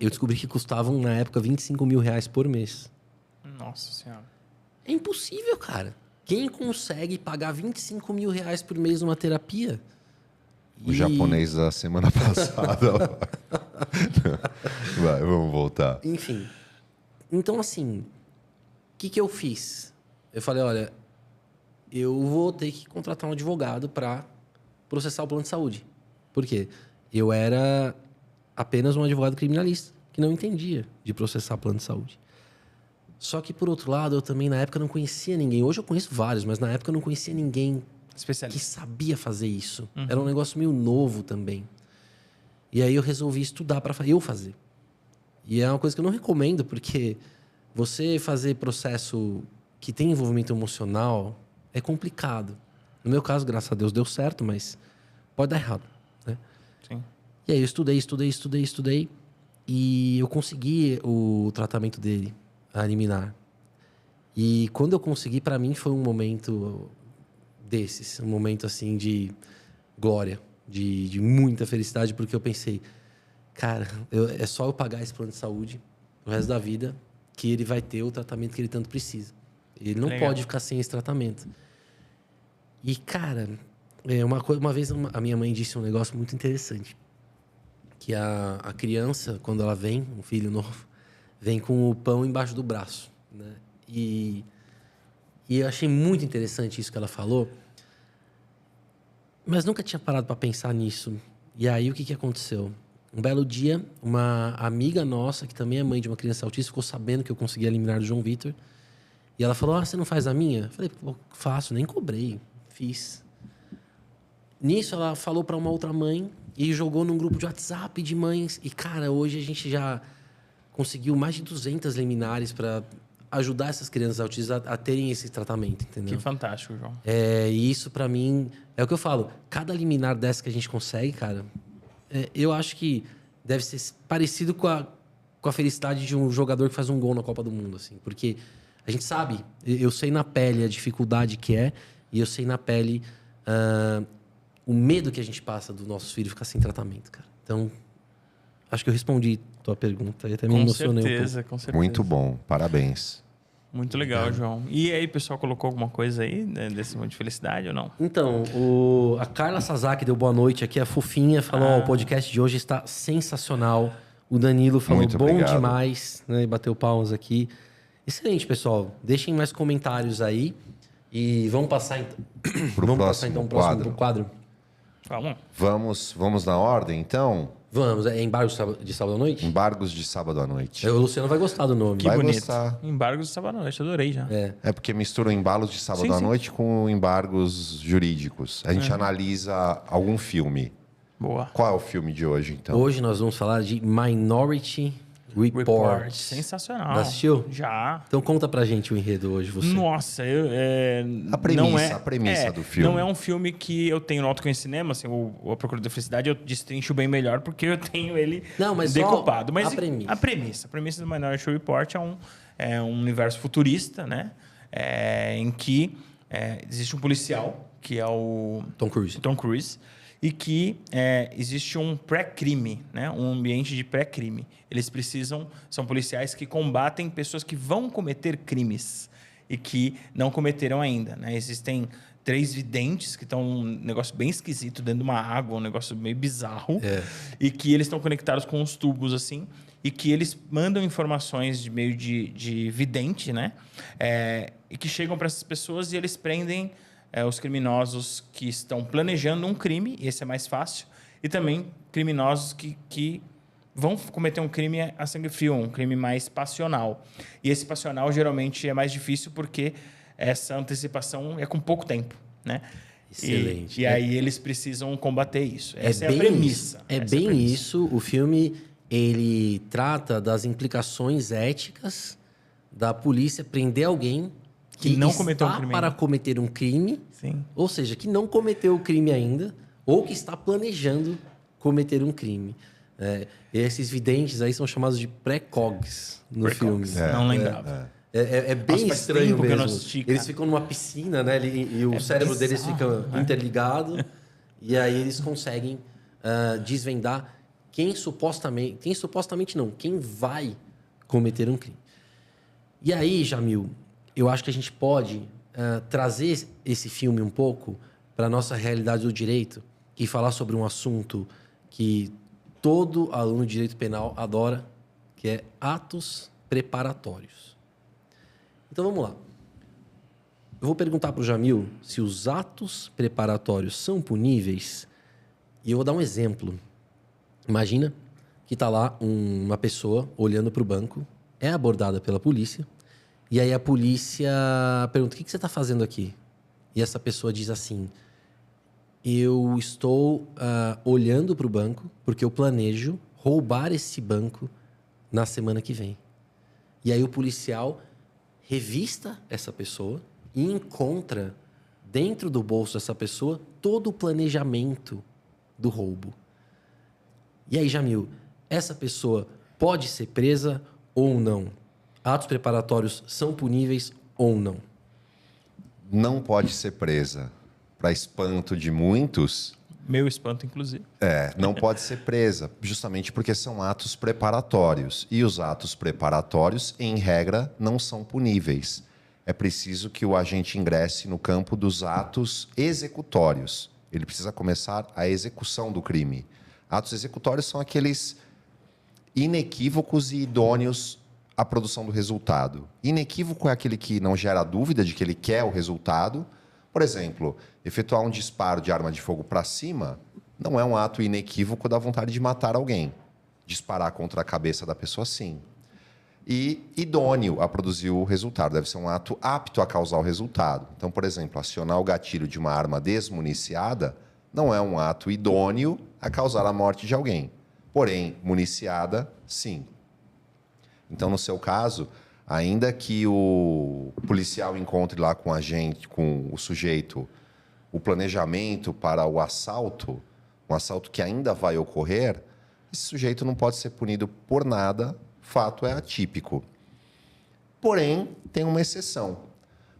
eu descobri que custavam, na época, R$25 mil por mês. Nossa Senhora. É impossível, cara. Quem consegue pagar R$25 mil por mês numa terapia? O japonês da semana passada. Vai, vamos voltar. Enfim. Então, assim, o que eu fiz? Eu falei, olha, eu vou ter que contratar um advogado para processar o plano de saúde. Por quê? Eu era apenas um advogado criminalista que não entendia de processar plano de saúde. Só que, por outro lado, eu também, na época, não conhecia ninguém. Hoje eu conheço vários, mas na época eu não conhecia ninguém que Especialista. sabia fazer isso. Era um negócio meio novo também. E aí eu resolvi estudar para eu fazer. E é uma coisa que eu não recomendo, porque você fazer processo que tem envolvimento emocional é complicado. No meu caso, graças a Deus, deu certo, mas pode dar errado, né? Sim. E aí eu estudei. E eu consegui o tratamento dele, a liminar. E quando eu consegui, para mim foi um momento desses. Um momento, assim, de glória, de muita felicidade, porque eu pensei, cara, é só eu pagar esse plano de saúde o resto da vida que ele vai ter o tratamento que ele tanto precisa. Ele não Legal. pode ficar sem esse tratamento. E, cara, uma vez a minha mãe disse um negócio muito interessante. Que a criança, quando ela vem, um filho novo, vem com o pão embaixo do braço, né? E eu achei muito interessante isso que ela falou, mas nunca tinha parado para pensar nisso. E aí, o que aconteceu? Um belo dia, uma amiga nossa, que também é mãe de uma criança autista, ficou sabendo que eu conseguia eliminar o João Vitor. E ela falou, você não faz a minha? Eu falei, pô, faço, nem cobrei, fiz. Nisso, ela falou para uma outra mãe e jogou num grupo de WhatsApp de mães. E, cara, hoje a gente já conseguiu mais de 200 liminares para ajudar essas crianças autistas a terem esse tratamento, entendeu? Que fantástico, João. E isso, para mim, é o que eu falo. Cada liminar dessa que a gente consegue, cara, eu acho que deve ser parecido com a felicidade de um jogador que faz um gol na Copa do Mundo, assim. Porque a gente sabe, eu sei na pele a dificuldade que é, e eu sei na pele o medo que a gente passa dos nossos filhos ficar sem tratamento, cara. Então, acho que eu respondi a tua pergunta e até me emocionei um pouco. Com certeza. Muito bom, parabéns. Muito legal, João. E aí, pessoal, colocou alguma coisa aí, né, desse momento de felicidade ou não? Então, a Carla Sasaki deu boa noite aqui, a fofinha, falou, ó, o podcast de hoje está sensacional. O Danilo falou, Muito bom obrigado. demais, né? E bateu palmas aqui. Excelente, pessoal. Deixem mais comentários aí. E vamos passar, pro Vamos passar então pro próximo quadro? Vamos. Vamos na ordem, então? Vamos. É embargos de sábado à noite? Embargos de sábado à noite. O Luciano vai gostar do nome. Que Vai bonito. gostar. Embargos de sábado à noite, adorei já. É porque misturam embalos de sábado à noite com embargos jurídicos. A gente analisa algum filme. Boa. Qual é o filme de hoje, então? Hoje nós vamos falar de Minority Report. Sensacional. Já assistiu? Já. Então conta pra gente o enredo hoje, você. Nossa, A premissa do filme. Não é um filme que eu tenho no Autoconhece Cinema, assim, A Procura da Felicidade, eu destrincho bem melhor porque eu tenho ele decupado. Mas a premissa do Minority Report é um universo futurista, né? Em que existe um policial, que é o Tom Cruise, e que existe um pré-crime, né? Um ambiente de pré-crime. Eles são policiais que combatem pessoas que vão cometer crimes e que não cometeram ainda, né? Existem 3 videntes que estão num negócio bem esquisito dentro de uma água, um negócio meio bizarro, e que eles estão conectados com uns tubos assim, e que eles mandam informações de meio de vidente, né? E que chegam para essas pessoas e eles prendem os criminosos que estão planejando um crime, e esse é mais fácil, e também criminosos que vão cometer um crime a sangue frio, um crime mais passional. E esse passional geralmente é mais difícil porque essa antecipação é com pouco tempo, né? Excelente. E aí eles precisam combater isso. Essa é a premissa. Isso. O filme, ele trata das implicações éticas da polícia prender alguém que não está cometeu um crime para ainda. cometer um crime, Sim. ou seja, que não cometeu o crime ainda, ou que está planejando cometer um crime. Esses videntes aí são chamados de pré-cogs no filme. Não lembrava. É bem Nossa, faz estranho tempo que eu mesmo. não assisti, cara. Eles ficam numa piscina, né? E o cérebro deles fica interligado. E aí eles conseguem desvendar quem supostamente não, quem vai cometer um crime. E aí, Jamil, eu acho que a gente pode trazer esse filme um pouco para a nossa realidade do direito e falar sobre um assunto que todo aluno de direito penal adora, que é atos preparatórios. Então, vamos lá. Eu vou perguntar para o Jamil se os atos preparatórios são puníveis e eu vou dar um exemplo. Imagina que está lá uma pessoa olhando para o banco, é abordada pela polícia, e aí a polícia pergunta: o que você está fazendo aqui? E essa pessoa diz assim: eu estou olhando para o banco porque eu planejo roubar esse banco na semana que vem. E aí o policial revista essa pessoa e encontra dentro do bolso dessa pessoa todo o planejamento do roubo. E aí, Jamil, essa pessoa pode ser presa ou não? Atos preparatórios são puníveis ou não? Não pode ser presa. Para espanto de muitos... Meu espanto, inclusive. Não pode ser presa, justamente porque são atos preparatórios. E os atos preparatórios, em regra, não são puníveis. É preciso que o agente ingresse no campo dos atos executórios. Ele precisa começar a execução do crime. Atos executórios são aqueles inequívocos e idôneos à produção do resultado. Inequívoco é aquele que não gera dúvida de que ele quer o resultado. Por exemplo, efetuar um disparo de arma de fogo para cima não é um ato inequívoco da vontade de matar alguém. Disparar contra a cabeça da pessoa, sim. E idôneo a produzir o resultado. Deve ser um ato apto a causar o resultado. Então, por exemplo, acionar o gatilho de uma arma desmuniciada não é um ato idôneo a causar a morte de alguém. Porém, municiada, sim. Então, no seu caso, ainda que o policial encontre lá com o sujeito, o planejamento para o assalto, um assalto que ainda vai ocorrer, esse sujeito não pode ser punido por nada, fato é atípico. Porém, tem uma exceção.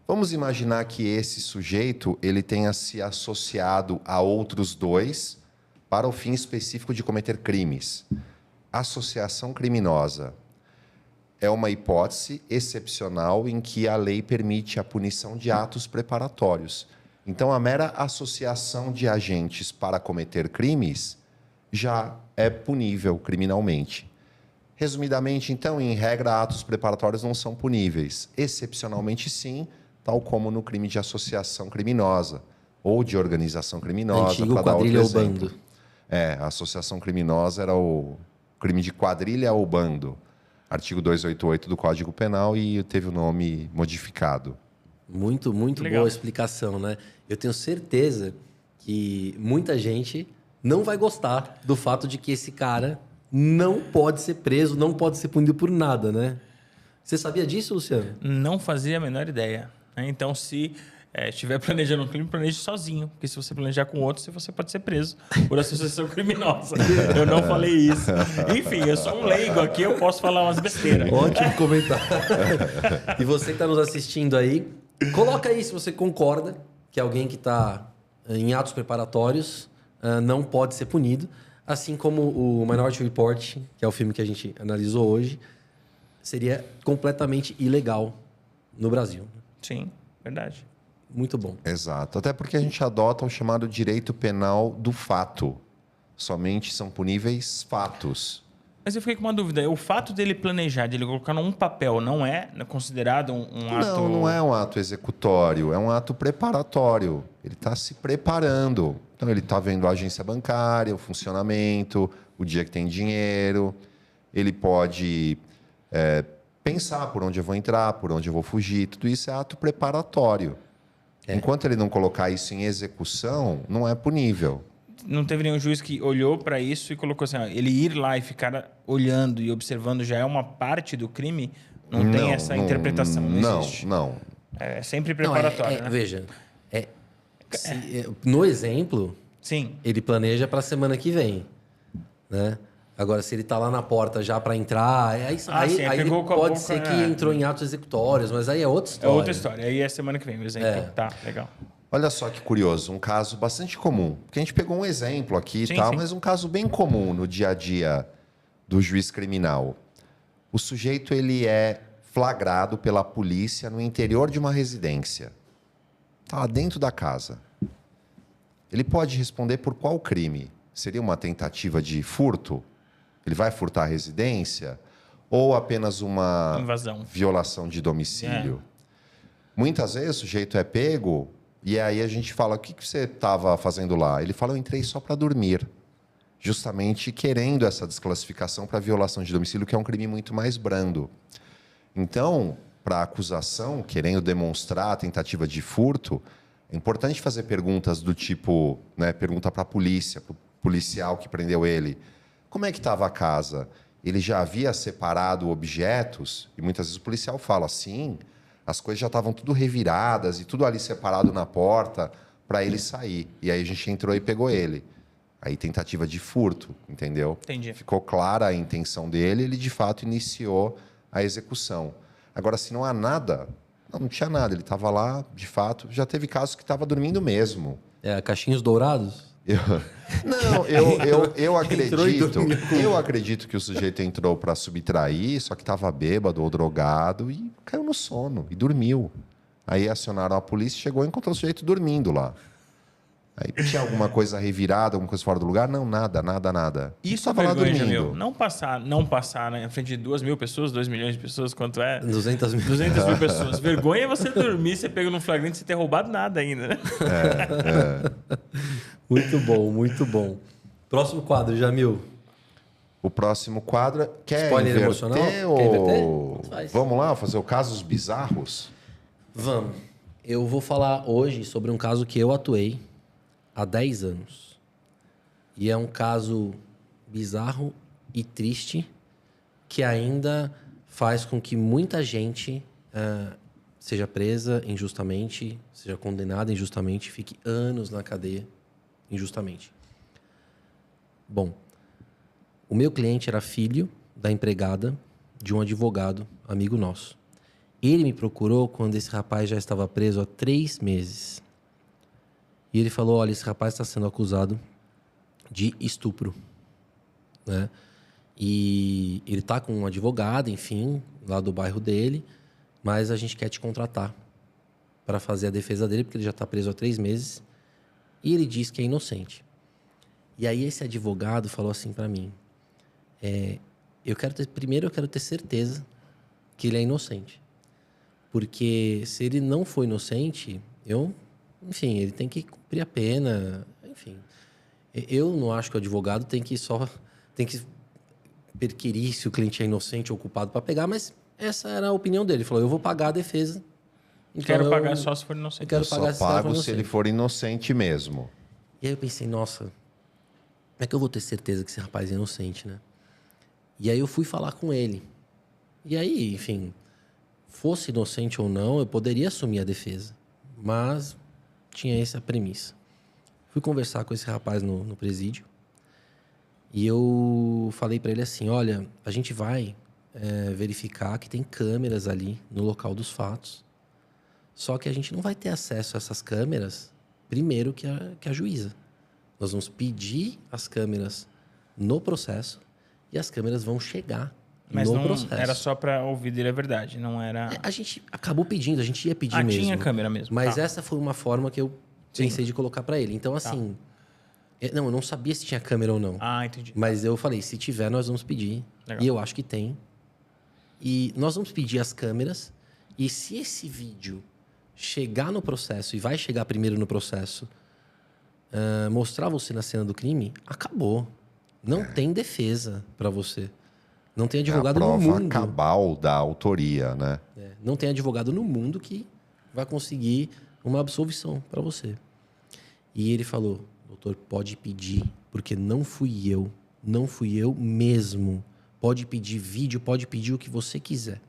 Vamos imaginar que esse sujeito ele tenha se associado a outros 2 para o fim específico de cometer crimes. Associação criminosa é uma hipótese excepcional em que a lei permite a punição de atos preparatórios. Então, a mera associação de agentes para cometer crimes já é punível criminalmente. Resumidamente, então, em regra, atos preparatórios não são puníveis. Excepcionalmente, sim, tal como no crime de associação criminosa. ou de organização criminosa. Antigo Para dar outro quadrilha ou exemplo. bando. A associação criminosa era o crime de quadrilha ou bando. Artigo 288 do Código Penal e teve o nome modificado. Muito Legal. boa explicação, né? Eu tenho certeza que muita gente não vai gostar do fato de que esse cara não pode ser preso, não pode ser punido por nada, né? Você sabia disso, Luciano? Não fazia a menor ideia. Né? Então, se estiver planejando um crime, planeje sozinho. Porque se você planejar com outro, você pode ser preso por associação criminosa. Eu não falei isso. Enfim, eu sou um leigo aqui, eu posso falar umas besteiras. Ótimo comentário. E você que está nos assistindo aí, coloca aí se você concorda que alguém que está em atos preparatórios não pode ser punido, assim como o Minority Report, que é o filme que a gente analisou hoje, seria completamente ilegal no Brasil. Sim, verdade. Muito bom. Exato. Até porque a gente adota o chamado direito penal do fato. Somente são puníveis fatos. Mas eu fiquei com uma dúvida. O fato dele planejar, de ele colocar num papel, não é considerado um ato... Não é um ato executório, é um ato preparatório. Ele está se preparando. Então, ele está vendo a agência bancária, o funcionamento, o dia que tem dinheiro. Ele pode pensar por onde eu vou entrar, por onde eu vou fugir. Tudo isso é ato preparatório. Enquanto ele não colocar isso em execução, não é punível. Não teve nenhum juiz que olhou para isso e colocou assim, ó, ele ir lá e ficar olhando e observando já é uma parte do crime? Não tem essa interpretação, não existe. Não. É sempre preparatório, né? Veja, no exemplo, Sim. ele planeja para a semana que vem, né? Agora, se ele está lá na porta já para entrar, aí ele pode ser que entrou em atos executórios, mas aí é outra história. É outra história. Aí é semana que vem, o exemplo. Tá, legal. Olha só que curioso, um caso bastante comum. Porque a gente pegou um exemplo aqui e tal, mas um caso bem comum no dia a dia do juiz criminal. O sujeito ele é flagrado pela polícia no interior de uma residência. Está lá dentro da casa. Ele pode responder por qual crime? Seria uma tentativa de furto? Ele vai furtar a residência? Ou apenas uma invasão, violação de domicílio? Muitas vezes o sujeito é pego e aí a gente fala, o que você estava fazendo lá? Ele fala, eu entrei só para dormir. Justamente querendo essa desclassificação para violação de domicílio, que é um crime muito mais brando. Então, para a acusação, querendo demonstrar a tentativa de furto, é importante fazer perguntas do tipo, pergunta para a polícia, para o policial que prendeu ele. Como é que estava a casa? Ele já havia separado objetos? E muitas vezes o policial fala, sim, as coisas já estavam tudo reviradas e tudo ali separado na porta para ele sair. E aí a gente entrou e pegou ele. Aí tentativa de furto, entendeu? Entendi. Ficou clara a intenção dele, ele de fato iniciou a execução. Agora, se não há nada, não tinha nada, ele estava lá, de fato, já teve casos que estava dormindo mesmo. Caixinhos dourados? Eu acredito que o sujeito entrou para subtrair, só que estava bêbado ou drogado e caiu no sono e dormiu. Aí acionaram a polícia, chegou e encontrou o sujeito dormindo lá. Aí tinha alguma coisa revirada, alguma coisa fora do lugar? Não, nada. Isso estava lá dormindo. Jamil, não passar na frente de 2 mil pessoas, 2 milhões de pessoas, quanto é? 200 mil. 200 mil pessoas. Vergonha é você dormir, você pega num flagrante sem ter roubado nada ainda, né? Muito bom, muito bom. Próximo quadro, Jamil. O próximo quadro quer Spoiler inverter emocional? ou... Quer inverter? Vamos lá, fazer o casos bizarros? Vamos. Eu vou falar hoje sobre um caso que eu atuei há 10 anos. E é um caso bizarro e triste que ainda faz com que muita gente seja presa injustamente, seja condenada injustamente, fique anos na cadeia injustamente. Bom, o meu cliente era filho da empregada de um advogado, amigo nosso. Ele me procurou quando esse rapaz já estava preso há 3 meses. E ele falou, olha, esse rapaz está sendo acusado de estupro, né? E ele está com um advogado, enfim, lá do bairro dele, mas a gente quer te contratar para fazer a defesa dele, porque ele já está preso há 3 meses. E ele diz que é inocente. E aí esse advogado falou assim para mim, primeiro eu quero ter certeza que ele é inocente. Porque se ele não for inocente, eu enfim, ele tem que cumprir a pena, enfim. Eu não acho que o advogado tem que perquirir se o cliente é inocente ou culpado para pegar, mas essa era a opinião dele. Ele falou, eu vou pagar a defesa. Então Quero pagar só se for inocente. Eu quero pagar Só pago se ele for inocente mesmo. E aí eu pensei, nossa, como é que eu vou ter certeza que esse rapaz é inocente, né? E aí eu fui falar com ele. E aí, enfim, fosse inocente ou não, eu poderia assumir a defesa. Mas tinha essa premissa. Fui conversar com esse rapaz no presídio. E eu falei para ele assim, olha, a gente vai verificar que tem câmeras ali no local dos fatos. Só que a gente não vai ter acesso a essas câmeras primeiro que a juíza. Nós vamos pedir as câmeras no processo e as câmeras vão chegar Mas no não processo. era só para ouvir dele a verdade, não era... A gente acabou pedindo, a gente ia pedir mesmo. Tinha câmera mesmo. Mas essa foi uma forma que eu pensei de colocar para ele. Então, assim... Não, eu não sabia se tinha câmera ou não. Entendi. Mas eu falei, se tiver, nós vamos pedir. Legal. E eu acho que tem. E nós vamos pedir as câmeras. E se esse vídeo chegar no processo, e vai chegar primeiro no processo, mostrar você na cena do crime, acabou. Não tem defesa para você. Não tem advogado no mundo. É a prova cabal da autoria, né? Não tem advogado no mundo que vai conseguir uma absolvição para você. E ele falou, doutor, pode pedir, porque não fui eu mesmo. Pode pedir vídeo, pode pedir o que você quiser.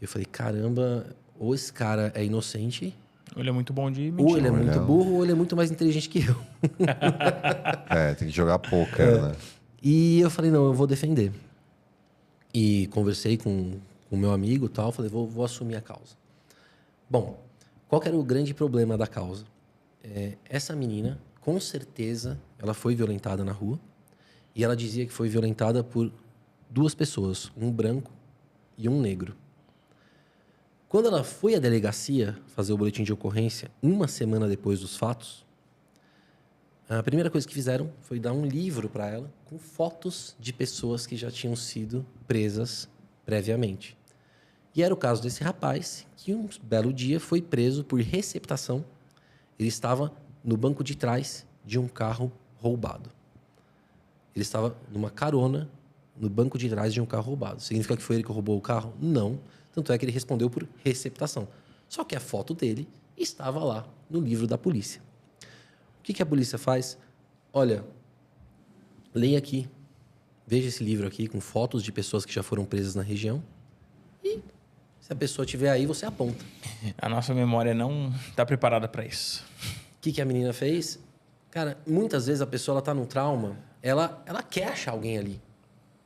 Eu falei, caramba, ou esse cara é inocente, Ou ele é muito bom de mentir. ou ele é muito burro, ou ele é muito mais inteligente que eu. Tem que jogar poker, né? E eu falei, não, eu vou defender. E conversei com o meu amigo e tal, falei, vou assumir a causa. Bom, qual que era o grande problema da causa? Essa menina, com certeza, ela foi violentada na rua. E ela dizia que foi violentada por 2 pessoas, um branco e um negro. Quando ela foi à delegacia fazer o boletim de ocorrência, 1 semana depois dos fatos, a primeira coisa que fizeram foi dar um livro para ela com fotos de pessoas que já tinham sido presas previamente. E era o caso desse rapaz que um belo dia foi preso por receptação. Ele estava no banco de trás de um carro roubado. Ele estava numa carona no banco de trás de um carro roubado. Significa que foi ele que roubou o carro? Não. Tanto é que ele respondeu por receptação. Só que a foto dele estava lá no livro da polícia. O que a polícia faz? Olha, leia aqui. Veja esse livro aqui com fotos de pessoas que já foram presas na região. E se a pessoa estiver aí, você aponta. A nossa memória não está preparada para isso. O que a menina fez? Cara, muitas vezes a pessoa está num trauma, ela quer achar alguém ali.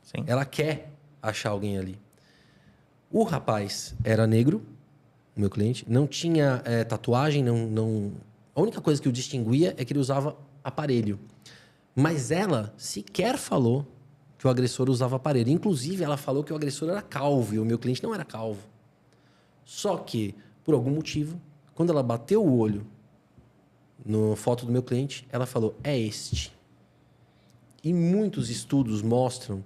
Sim. Ela quer achar alguém ali. O rapaz era negro, o meu cliente, não tinha tatuagem, não... A única coisa que o distinguia é que ele usava aparelho. Mas ela sequer falou que o agressor usava aparelho. Inclusive, ela falou que o agressor era calvo e o meu cliente não era calvo. Só que, por algum motivo, quando ela bateu o olho na foto do meu cliente, ela falou, é este. E muitos estudos mostram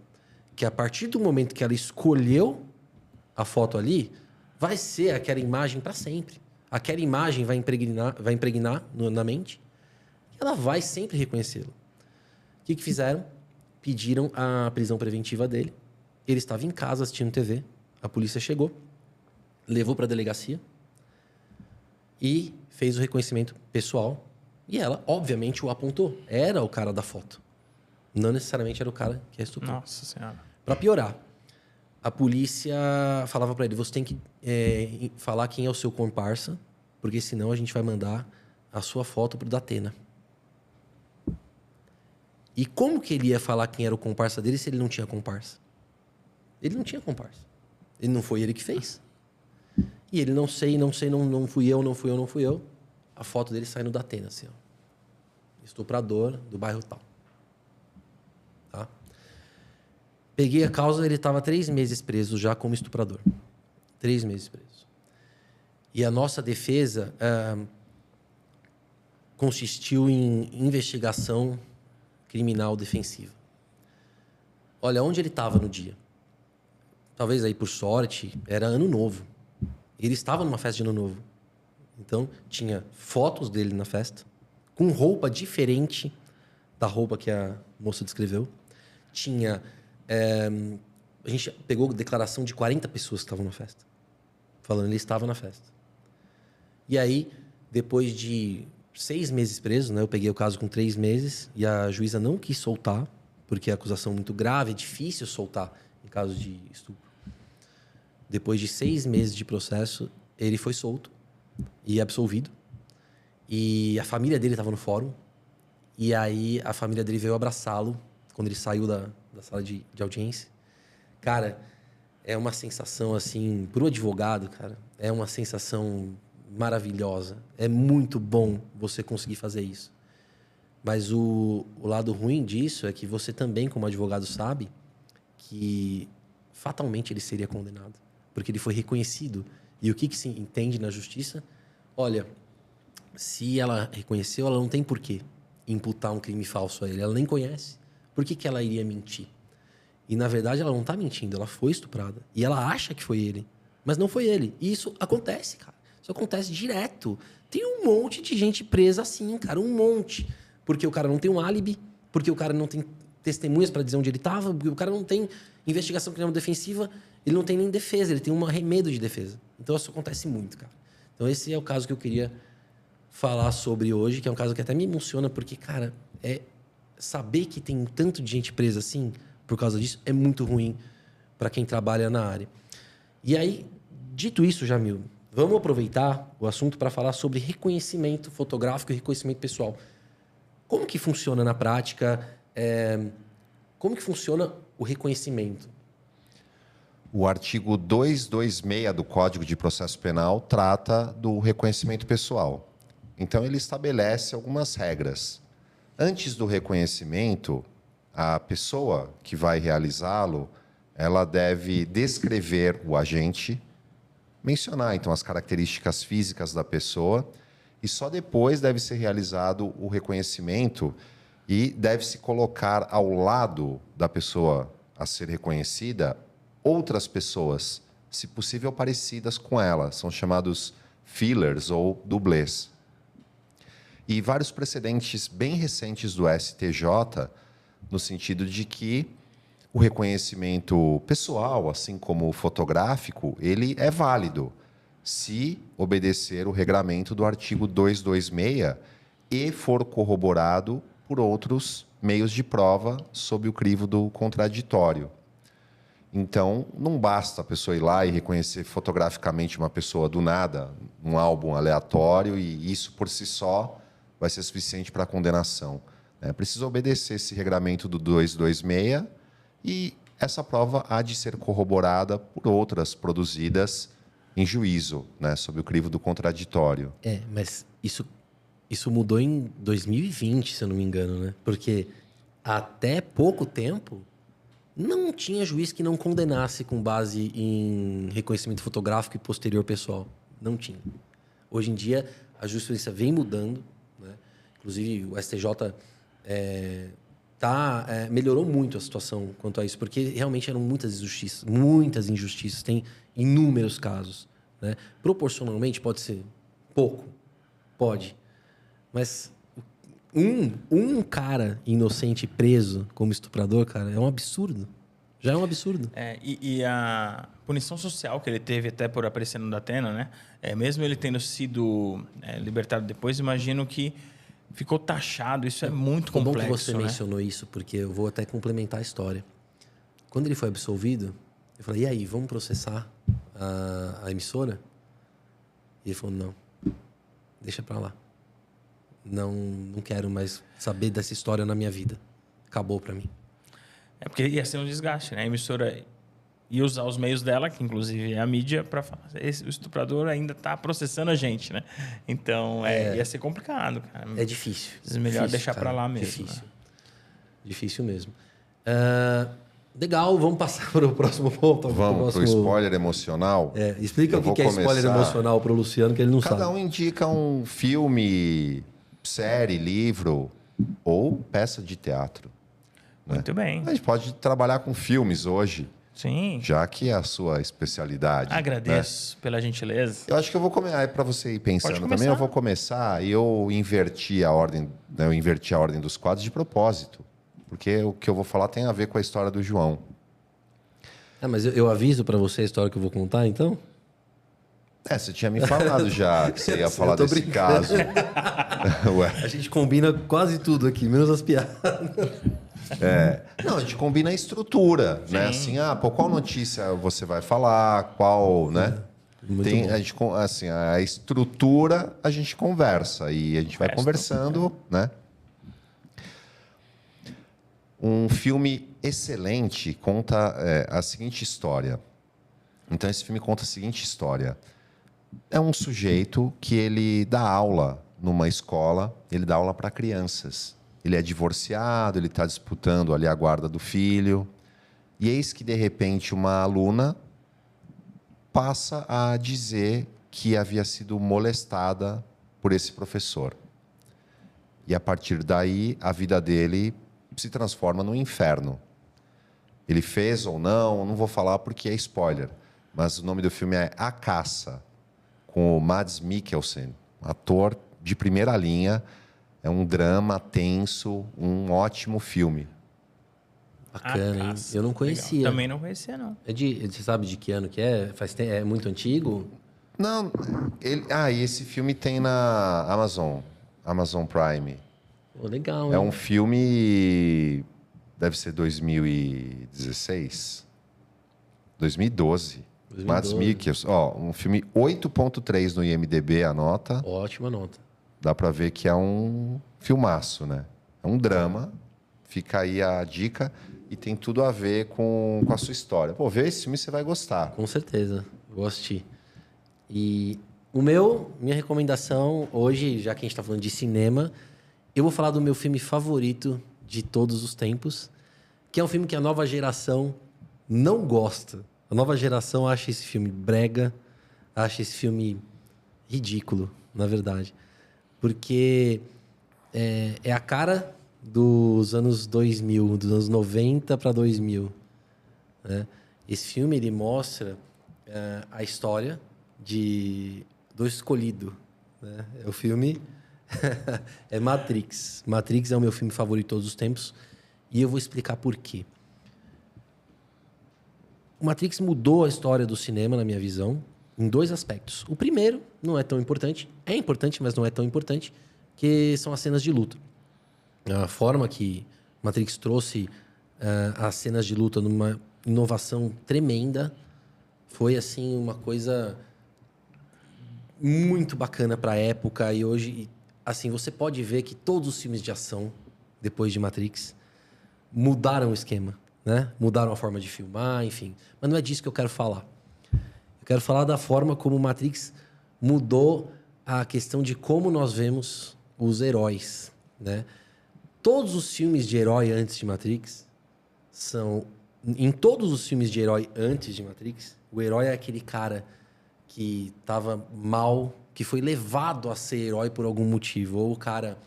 que a partir do momento que ela escolheu a foto ali, vai ser aquela imagem para sempre. Aquela imagem vai impregnar na mente e ela vai sempre reconhecê-lo. O que fizeram? Pediram a prisão preventiva dele. Ele estava em casa assistindo TV. A polícia chegou, levou para a delegacia e fez o reconhecimento pessoal. E ela, obviamente, o apontou. Era o cara da foto. Não necessariamente era o cara que a estuprou. Nossa Senhora. Para piorar, a polícia falava para ele, você tem que falar quem é o seu comparsa, porque senão a gente vai mandar a sua foto pro Datena. E como que ele ia falar quem era o comparsa dele se ele não tinha comparsa? Ele não tinha comparsa. Ele não foi ele que fez. E ele não sei, não fui eu. A foto dele sai no Datena, assim, ó. Estuprador do bairro tal. Tá? Peguei a causa, ele estava 3 meses preso já como estuprador. 3 meses preso. E a nossa defesa consistiu em investigação criminal defensiva. Olha, onde ele estava no dia? Talvez aí por sorte, era ano novo. Ele estava numa festa de ano novo. Então, tinha fotos dele na festa, com roupa diferente da roupa que a moça descreveu. Tinha... a gente pegou declaração de 40 pessoas que estavam na festa. Falando que ele estava na festa. E aí, depois de 6 meses preso, né? Eu peguei o caso com 3 meses e a juíza não quis soltar, porque a acusação é muito grave, é difícil soltar em caso de estupro. Depois de 6 meses de processo, ele foi solto e absolvido. E a família dele estava no fórum. E aí a família dele veio abraçá-lo quando ele saiu da sala de audiência. Cara, é uma sensação assim, para o advogado, cara, é uma sensação maravilhosa. É muito bom você conseguir fazer isso. Mas o lado ruim disso é que você também, como advogado, sabe que fatalmente ele seria condenado. Porque ele foi reconhecido. E o que se entende na justiça? Olha, se ela reconheceu, ela não tem por que imputar um crime falso a ele. Ela nem conhece. Por que ela iria mentir? E, na verdade, ela não está mentindo. Ela foi estuprada. E ela acha que foi ele. Mas não foi ele. E isso acontece, cara. Isso acontece direto. Tem um monte de gente presa assim, cara. Um monte. Porque o cara não tem um álibi. Porque o cara não tem testemunhas para dizer onde ele estava. Porque o cara não tem investigação criminal defensiva. Ele não tem nem defesa. Ele tem um arremedo de defesa. Então, isso acontece muito, cara. Então, esse é o caso que eu queria falar sobre hoje. Que é um caso que até me emociona. Porque, cara, saber que tem tanto de gente presa assim... Por causa disso, é muito ruim para quem trabalha na área. E aí, dito isso, Jamil, vamos aproveitar o assunto para falar sobre reconhecimento fotográfico e reconhecimento pessoal. Como que funciona na prática? Como que funciona o reconhecimento? O artigo 226 do Código de Processo Penal trata do reconhecimento pessoal. Então, ele estabelece algumas regras. Antes do reconhecimento, a pessoa que vai realizá-lo, ela deve descrever o agente, mencionar, então, as características físicas da pessoa, e só depois deve ser realizado o reconhecimento e deve-se colocar ao lado da pessoa a ser reconhecida outras pessoas, se possível parecidas com ela. São chamados fillers ou dublês. E vários precedentes bem recentes do STJ, no sentido de que o reconhecimento pessoal, assim como o fotográfico, ele é válido se obedecer o regramento do artigo 226 e for corroborado por outros meios de prova sob o crivo do contraditório. Então, não basta a pessoa ir lá e reconhecer fotograficamente uma pessoa do nada, num álbum aleatório, e isso por si só vai ser suficiente para a condenação. Precisa obedecer esse regramento do 226 e essa prova há de ser corroborada por outras produzidas em juízo, sob o crivo do contraditório. Mas isso mudou em 2020, se eu não me engano, né? Porque até pouco tempo não tinha juiz que não condenasse com base em reconhecimento fotográfico e posterior pessoal. Não tinha. Hoje em dia, a jurisprudência vem mudando, né? Inclusive, o STJ... melhorou muito a situação quanto a isso, porque realmente eram muitas injustiças, tem inúmeros casos, né? Proporcionalmente pode ser pouco, pode, mas um cara inocente preso como estuprador, cara, é um absurdo, já é um absurdo. E a punição social que ele teve até por aparecer no Datena, né? Mesmo ele tendo sido libertado depois, imagino que ficou taxado, isso é muito complexo. É bom que você mencionou isso, porque eu vou até complementar a história. Quando ele foi absolvido, eu falei, e aí, vamos processar a emissora? E ele falou, não, deixa pra lá. Não quero mais saber dessa história na minha vida. Acabou pra mim. Porque ia ser um desgaste, né? A emissora ia usar os meios dela, que inclusive é a mídia, para falar, o estuprador ainda está processando a gente, né? Então, ia ser complicado, cara. É difícil. Melhor deixar para lá mesmo. Difícil. Né? Difícil mesmo. Legal, vamos passar para o próximo ponto. Vamos para o spoiler emocional? Explica o que é spoiler emocional para o Luciano, que ele não sabe. Cada um indica um filme, série, livro ou peça de teatro. Muito bem. A gente pode trabalhar com filmes hoje. Sim. Já que é a sua especialidade. Agradeço pela gentileza. Eu acho que eu vou começar, para você ir pensando começar. também, eu vou começar e eu inverti a ordem, né, eu inverti a ordem dos quadros de propósito, porque o que eu vou falar tem a ver com a história do João. Mas eu aviso pra você a história que eu vou contar, então? Você tinha me falado já que você ia falar tô desse brincando. caso. Ué. A gente combina quase tudo aqui, menos as piadas. Não, a gente combina a estrutura, né? Assim, qual notícia você vai falar, qual, né? Muito Tem, bom. a gente, assim, a estrutura a gente conversa e a gente vai conversando, né? Um filme excelente conta a seguinte história. Então, esse filme conta a seguinte história. É um sujeito que ele dá aula numa escola, ele dá aula para crianças. Ele é divorciado, ele está disputando ali a guarda do filho. E eis que, de repente, uma aluna passa a dizer que havia sido molestada por esse professor. E, a partir daí, a vida dele se transforma num inferno. Ele fez ou não vou falar porque é spoiler, mas o nome do filme é A Caça, com o Mads Mikkelsen, ator de primeira linha. É um drama tenso, um ótimo filme. Bacana, hein? Eu não conhecia. Legal. Também não conhecia, não. Você sabe de que ano que é? É muito antigo? Não, e esse filme tem na Amazon Prime. Pô, legal, É hein? um filme, deve ser 2016, 2012. Mads 2012. Mikkelsen, um filme 8.3 no IMDb, a nota. Ótima nota. Dá pra ver que é um filmaço, né? É um drama. Fica aí a dica e tem tudo a ver com a sua história. Pô, vê esse filme, você vai gostar. Com certeza. Vou assistir. E minha recomendação hoje, já que a gente tá falando de cinema, eu vou falar do meu filme favorito de todos os tempos, que é um filme que a nova geração não gosta. A nova geração acha esse filme brega, acha esse filme ridículo, na verdade. Porque é a cara dos anos 2000, dos anos 90 para 2000. Né? Esse filme ele mostra a história do escolhido. Né? O filme é Matrix. Matrix é o meu filme favorito de todos os tempos e eu vou explicar por quê. O Matrix mudou a história do cinema, na minha visão, em dois aspectos. O primeiro não é tão importante, é importante, mas não é tão importante, que são as cenas de luta. A forma que Matrix trouxe as cenas de luta numa inovação tremenda foi assim uma coisa muito bacana para a época. E hoje, assim, você pode ver que todos os filmes de ação depois de Matrix mudaram o esquema, né? Mudaram a forma de filmar, enfim. Mas não é disso que eu quero falar. Eu quero falar da forma como Matrix mudou a questão de como nós vemos os heróis, né? Todos os filmes de herói antes de Matrix são... Em todos os filmes de herói antes de Matrix, o herói é aquele cara que estava mal, que foi levado a ser herói por algum motivo. Ou o cara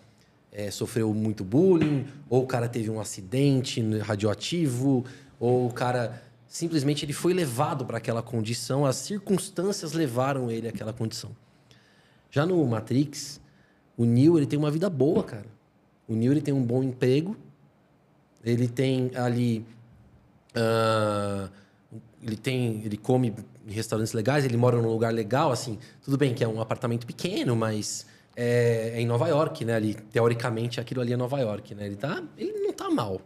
sofreu muito bullying, ou o cara teve um acidente radioativo, ou o cara... Simplesmente ele foi levado para aquela condição, as circunstâncias levaram ele àquela condição. Já no Matrix, o Neo ele tem uma vida boa, cara. O Neo ele tem um bom emprego, ele tem ali... ele come em restaurantes legais, ele mora num lugar legal, assim, tudo bem que é um apartamento pequeno, mas é em Nova York, né? Ali, teoricamente, aquilo ali é Nova York, né? Ele não tá mal,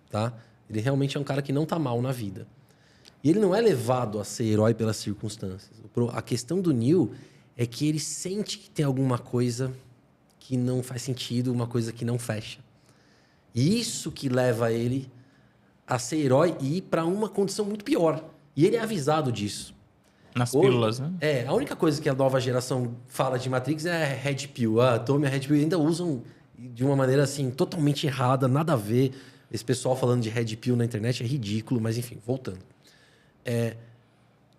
tá? Ele realmente é um cara que não tá mal na vida. E ele não é levado a ser herói pelas circunstâncias. A questão do Neo é que ele sente que tem alguma coisa que não faz sentido, uma coisa que não fecha. E isso que leva ele a ser herói e ir para uma condição muito pior. E ele é avisado disso. Nas pílulas, né? A única coisa que a nova geração fala de Matrix é Red Pill. Tome a Red Pill. E ainda usam de uma maneira assim totalmente errada, nada a ver. Esse pessoal falando de Red Pill na internet é ridículo, mas enfim, voltando.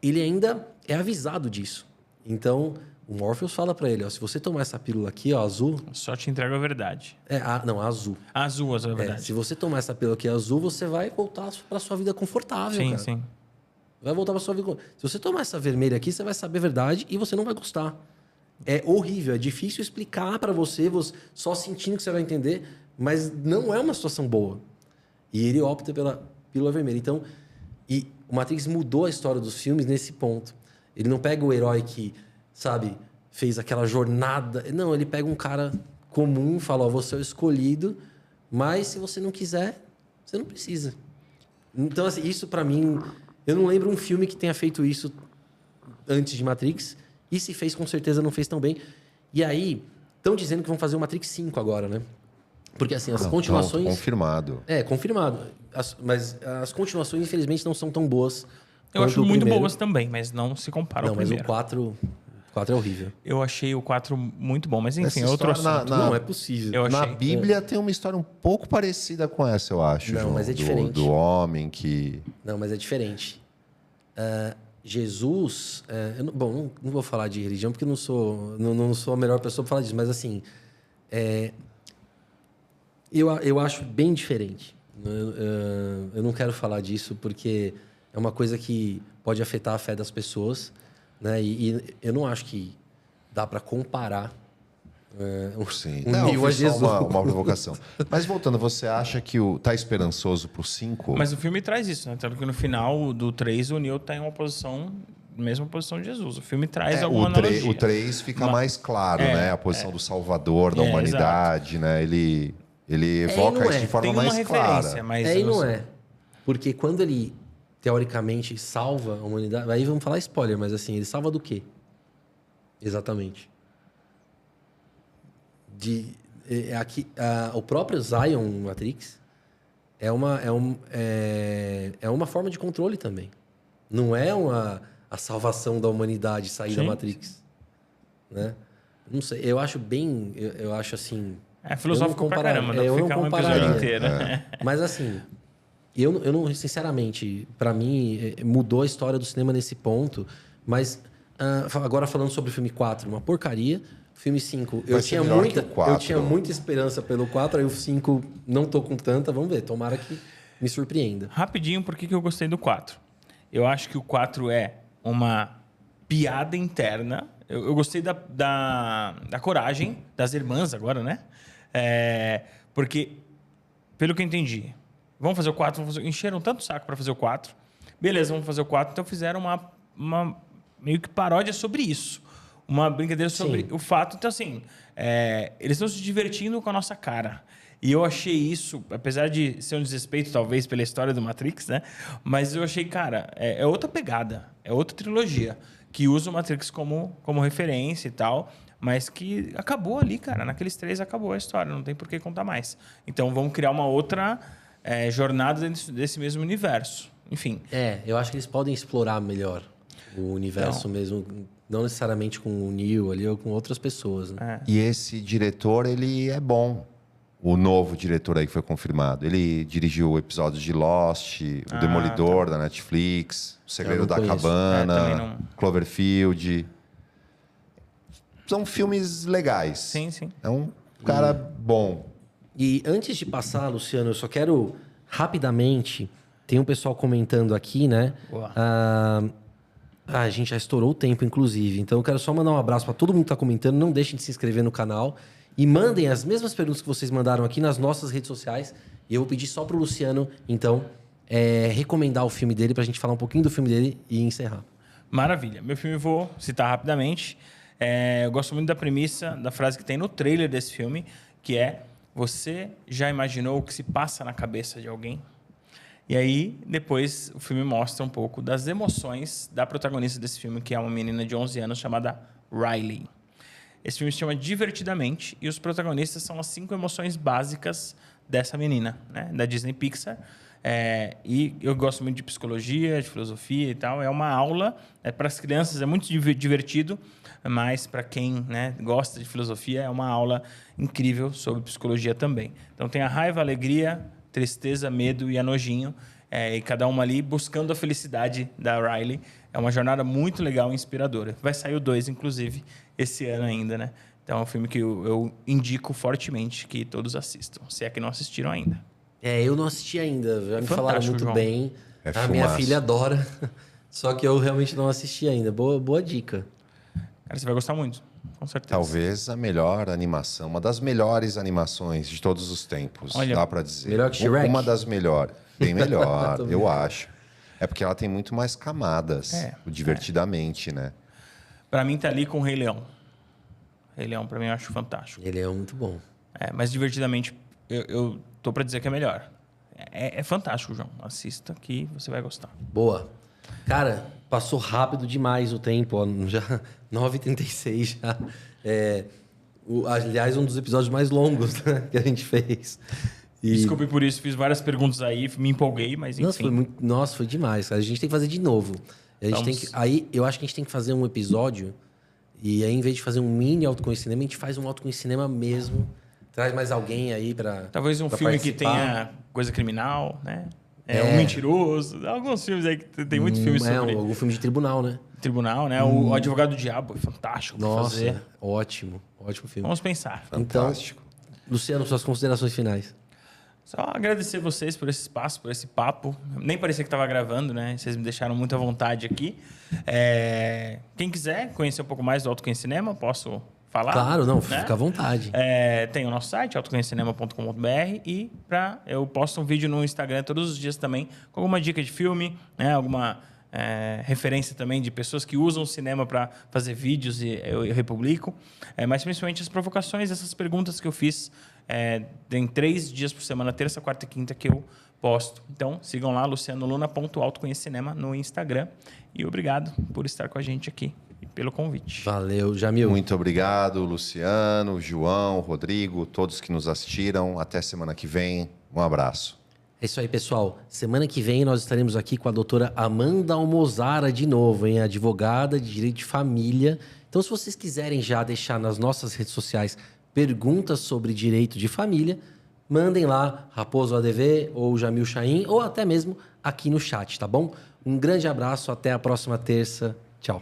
Ele ainda é avisado disso. Então, O Morpheus fala pra ele, ó, se você tomar essa pílula aqui, ó, azul... Só te entrega a verdade. Não, a azul. A azul, é verdade. Se você tomar essa pílula aqui azul, você vai voltar pra sua vida confortável, Sim, cara. sim. Vai voltar pra sua vida... Se você tomar essa vermelha aqui, você vai saber a verdade e você não vai gostar. É horrível, é difícil explicar pra você, só sentindo que você vai entender, mas não é uma situação boa. E ele opta pela pílula vermelha. Então, e o Matrix mudou a história dos filmes nesse ponto. Ele não pega o herói que, sabe, fez aquela jornada. Não, ele pega um cara comum e fala, ó, você é o escolhido, mas se você não quiser, você não precisa. Então, assim, isso pra mim... Eu não lembro um filme que tenha feito isso antes de Matrix. E se fez, com certeza não fez tão bem. E aí, estão dizendo que vão fazer o Matrix 5 agora, né? Porque, assim, as continuações... Confirmado. Confirmado. Mas as continuações, infelizmente, não são tão boas. Eu acho muito boas também, mas não se compara ao primeiro. Mas o 4 é horrível. Eu achei o 4 muito bom, mas enfim, Essa é outro história assunto. Não é possível. Eu achei. Na Bíblia tem uma história um pouco parecida com essa, eu acho. Não, João, mas é diferente. Do homem que... Não, mas é diferente. Jesus... não vou falar de religião, porque eu não sou a melhor pessoa para falar disso, mas assim... Eu acho bem diferente. Eu não quero falar disso porque é uma coisa que pode afetar a fé das pessoas, né? E eu não acho que dá para comparar Neo a Jesus. Uma provocação. Mas voltando, você acha que tá esperançoso pro 5? Mas o filme traz isso, né? Tanto que no final do 3 o Neo tá em uma posição, mesma posição de Jesus. O filme traz alguma analogia. O 3 fica mais claro, né? A posição do Salvador da humanidade, né? Ele evoca isso de forma mais clara. Mas e não é. Porque quando ele, teoricamente, salva a humanidade... Aí vamos falar spoiler, mas assim, ele salva do quê? Exatamente. O próprio Zion Matrix é uma forma de controle também. Não é a salvação da humanidade sair da Matrix. Né? Não sei, eu acho bem... Eu acho assim... É filosófico pra caramba, dá pra ficar um episódio inteiro. Mas assim, eu não, sinceramente, pra mim, mudou a história do cinema nesse ponto. Mas agora falando sobre o filme 4, uma porcaria. O filme 5, eu tinha muita esperança pelo 4, aí o 5 não tô com tanta. Vamos ver, tomara que me surpreenda. Rapidinho, por que eu gostei do 4? Eu acho que o 4 é uma piada interna. Eu gostei da coragem das irmãs agora, né? Porque, pelo que eu entendi, vamos fazer o 4, encheram tanto o saco para fazer o 4. Beleza, vamos fazer o 4, então fizeram uma meio que paródia sobre isso. Uma brincadeira sobre o fato. Então, assim, eles estão se divertindo com a nossa cara. E eu achei isso, apesar de ser um desrespeito, talvez, pela história do Matrix, né? Mas eu achei, cara, é outra pegada, é outra trilogia que usa o Matrix como referência e tal, mas que acabou ali, cara. Naqueles 3 acabou a história, não tem por que contar mais. Então, vamos criar uma outra jornada dentro desse mesmo universo. Enfim. Eu acho que eles podem explorar melhor o universo mesmo, não necessariamente com o Neo ali ou com outras pessoas. Né? E esse diretor, ele é bom. O novo diretor aí que foi confirmado. Ele dirigiu episódios de Lost, O Demolidor da Netflix, O Segredo da Cabana, Cloverfield. São filmes legais. Sim, sim. É um cara bom. E antes de passar, Luciano, eu só quero rapidamente... Tem um pessoal comentando aqui, né? A gente já estourou o tempo, inclusive. Então, eu quero só mandar um abraço para todo mundo que está comentando. Não deixem de se inscrever no canal. E mandem as mesmas perguntas que vocês mandaram aqui nas nossas redes sociais. E eu vou pedir só para o Luciano, então, recomendar o filme dele, para a gente falar um pouquinho do filme dele e encerrar. Maravilha. Meu filme eu vou citar rapidamente. Eu gosto muito da premissa, da frase que tem no trailer desse filme, que é: você já imaginou o que se passa na cabeça de alguém? E aí, depois, o filme mostra um pouco das emoções da protagonista desse filme, que é uma menina de 11 anos chamada Riley. Esse filme se chama Divertidamente e os protagonistas são as 5 emoções básicas dessa menina, né? Da Disney Pixar. E eu gosto muito de psicologia, de filosofia e tal. É uma aula, para as crianças é muito divertido, mas para quem, né, gosta de filosofia é uma aula incrível sobre psicologia também. Então tem a raiva, a alegria, tristeza, medo e a nojinho, e cada uma ali buscando a felicidade da Riley. É uma jornada muito legal e inspiradora. Vai sair o 2, inclusive, esse ano ainda, né? Então é um filme que eu indico fortemente que todos assistam, se é que não assistiram ainda. Eu não assisti ainda. Já me falaram muito João. bem. É A minha filmaço. filha adora. Só que eu realmente não assisti ainda. Boa dica. Cara, você vai gostar muito, com certeza. Talvez a melhor animação, uma das melhores animações de todos os tempos, Olha, dá pra dizer. melhor que Shrek? Uma das melhores. Bem melhor, eu acho. É porque ela tem muito mais camadas, divertidamente, né? Pra mim tá ali com o Rei Leão. Rei Leão, pra mim, eu acho fantástico. Ele é muito bom. Mas divertidamente, eu tô pra dizer que é melhor. É fantástico, João. Assista que você vai gostar. Boa. Cara, passou rápido demais o tempo. Ó, já 9h36 já. Aliás, um dos episódios mais longos, né, que a gente fez. Desculpe por isso, fiz várias perguntas aí, me empolguei, mas enfim. Nossa, foi demais, cara. A gente tem que fazer de novo. Aí eu acho que a gente tem que fazer um episódio e aí, em vez de fazer um mini autoconhecimento, a gente faz um autoconhecimento mesmo. Traz mais alguém aí pra Talvez um pra filme que participar. tenha coisa criminal, né? Um mentiroso. Alguns filmes aí que tem muito filme sobre Algum filme de tribunal, né? tribunal, né? O Advogado do Diabo é fantástico pra Nossa, fazer. ótimo filme. Vamos pensar. Fantástico. Luciano, suas considerações finais. Só agradecer vocês por esse espaço, por esse papo. Nem parecia que estava gravando, né? Vocês me deixaram muito à vontade aqui. Quem quiser conhecer um pouco mais do Autoconhecinema, posso falar? Claro, não, né? fica à vontade. Tem o nosso site, autoconhecinema.com.br, e eu posto um vídeo no Instagram todos os dias também, com alguma dica de filme, né? Alguma referência também de pessoas que usam o cinema para fazer vídeos e eu republico. Mas principalmente as provocações, essas perguntas que eu fiz. Tem 3 dias por semana, terça, quarta e quinta, que eu posto. Então, sigam lá, lucianoluna.autoconhecinema no Instagram. E obrigado por estar com a gente aqui e pelo convite. Valeu, Jamil. Muito obrigado, Luciano, João, Rodrigo, todos que nos assistiram. Até semana que vem. Um abraço. É isso aí, pessoal. Semana que vem nós estaremos aqui com a doutora Amanda Almozara de novo, hein? Advogada de direito de família. Então, se vocês quiserem já deixar nas nossas redes sociais perguntas sobre direito de família, mandem lá, Raposo ADV ou Jamil Chaim, ou até mesmo aqui no chat, tá bom? Um grande abraço, até a próxima terça. Tchau.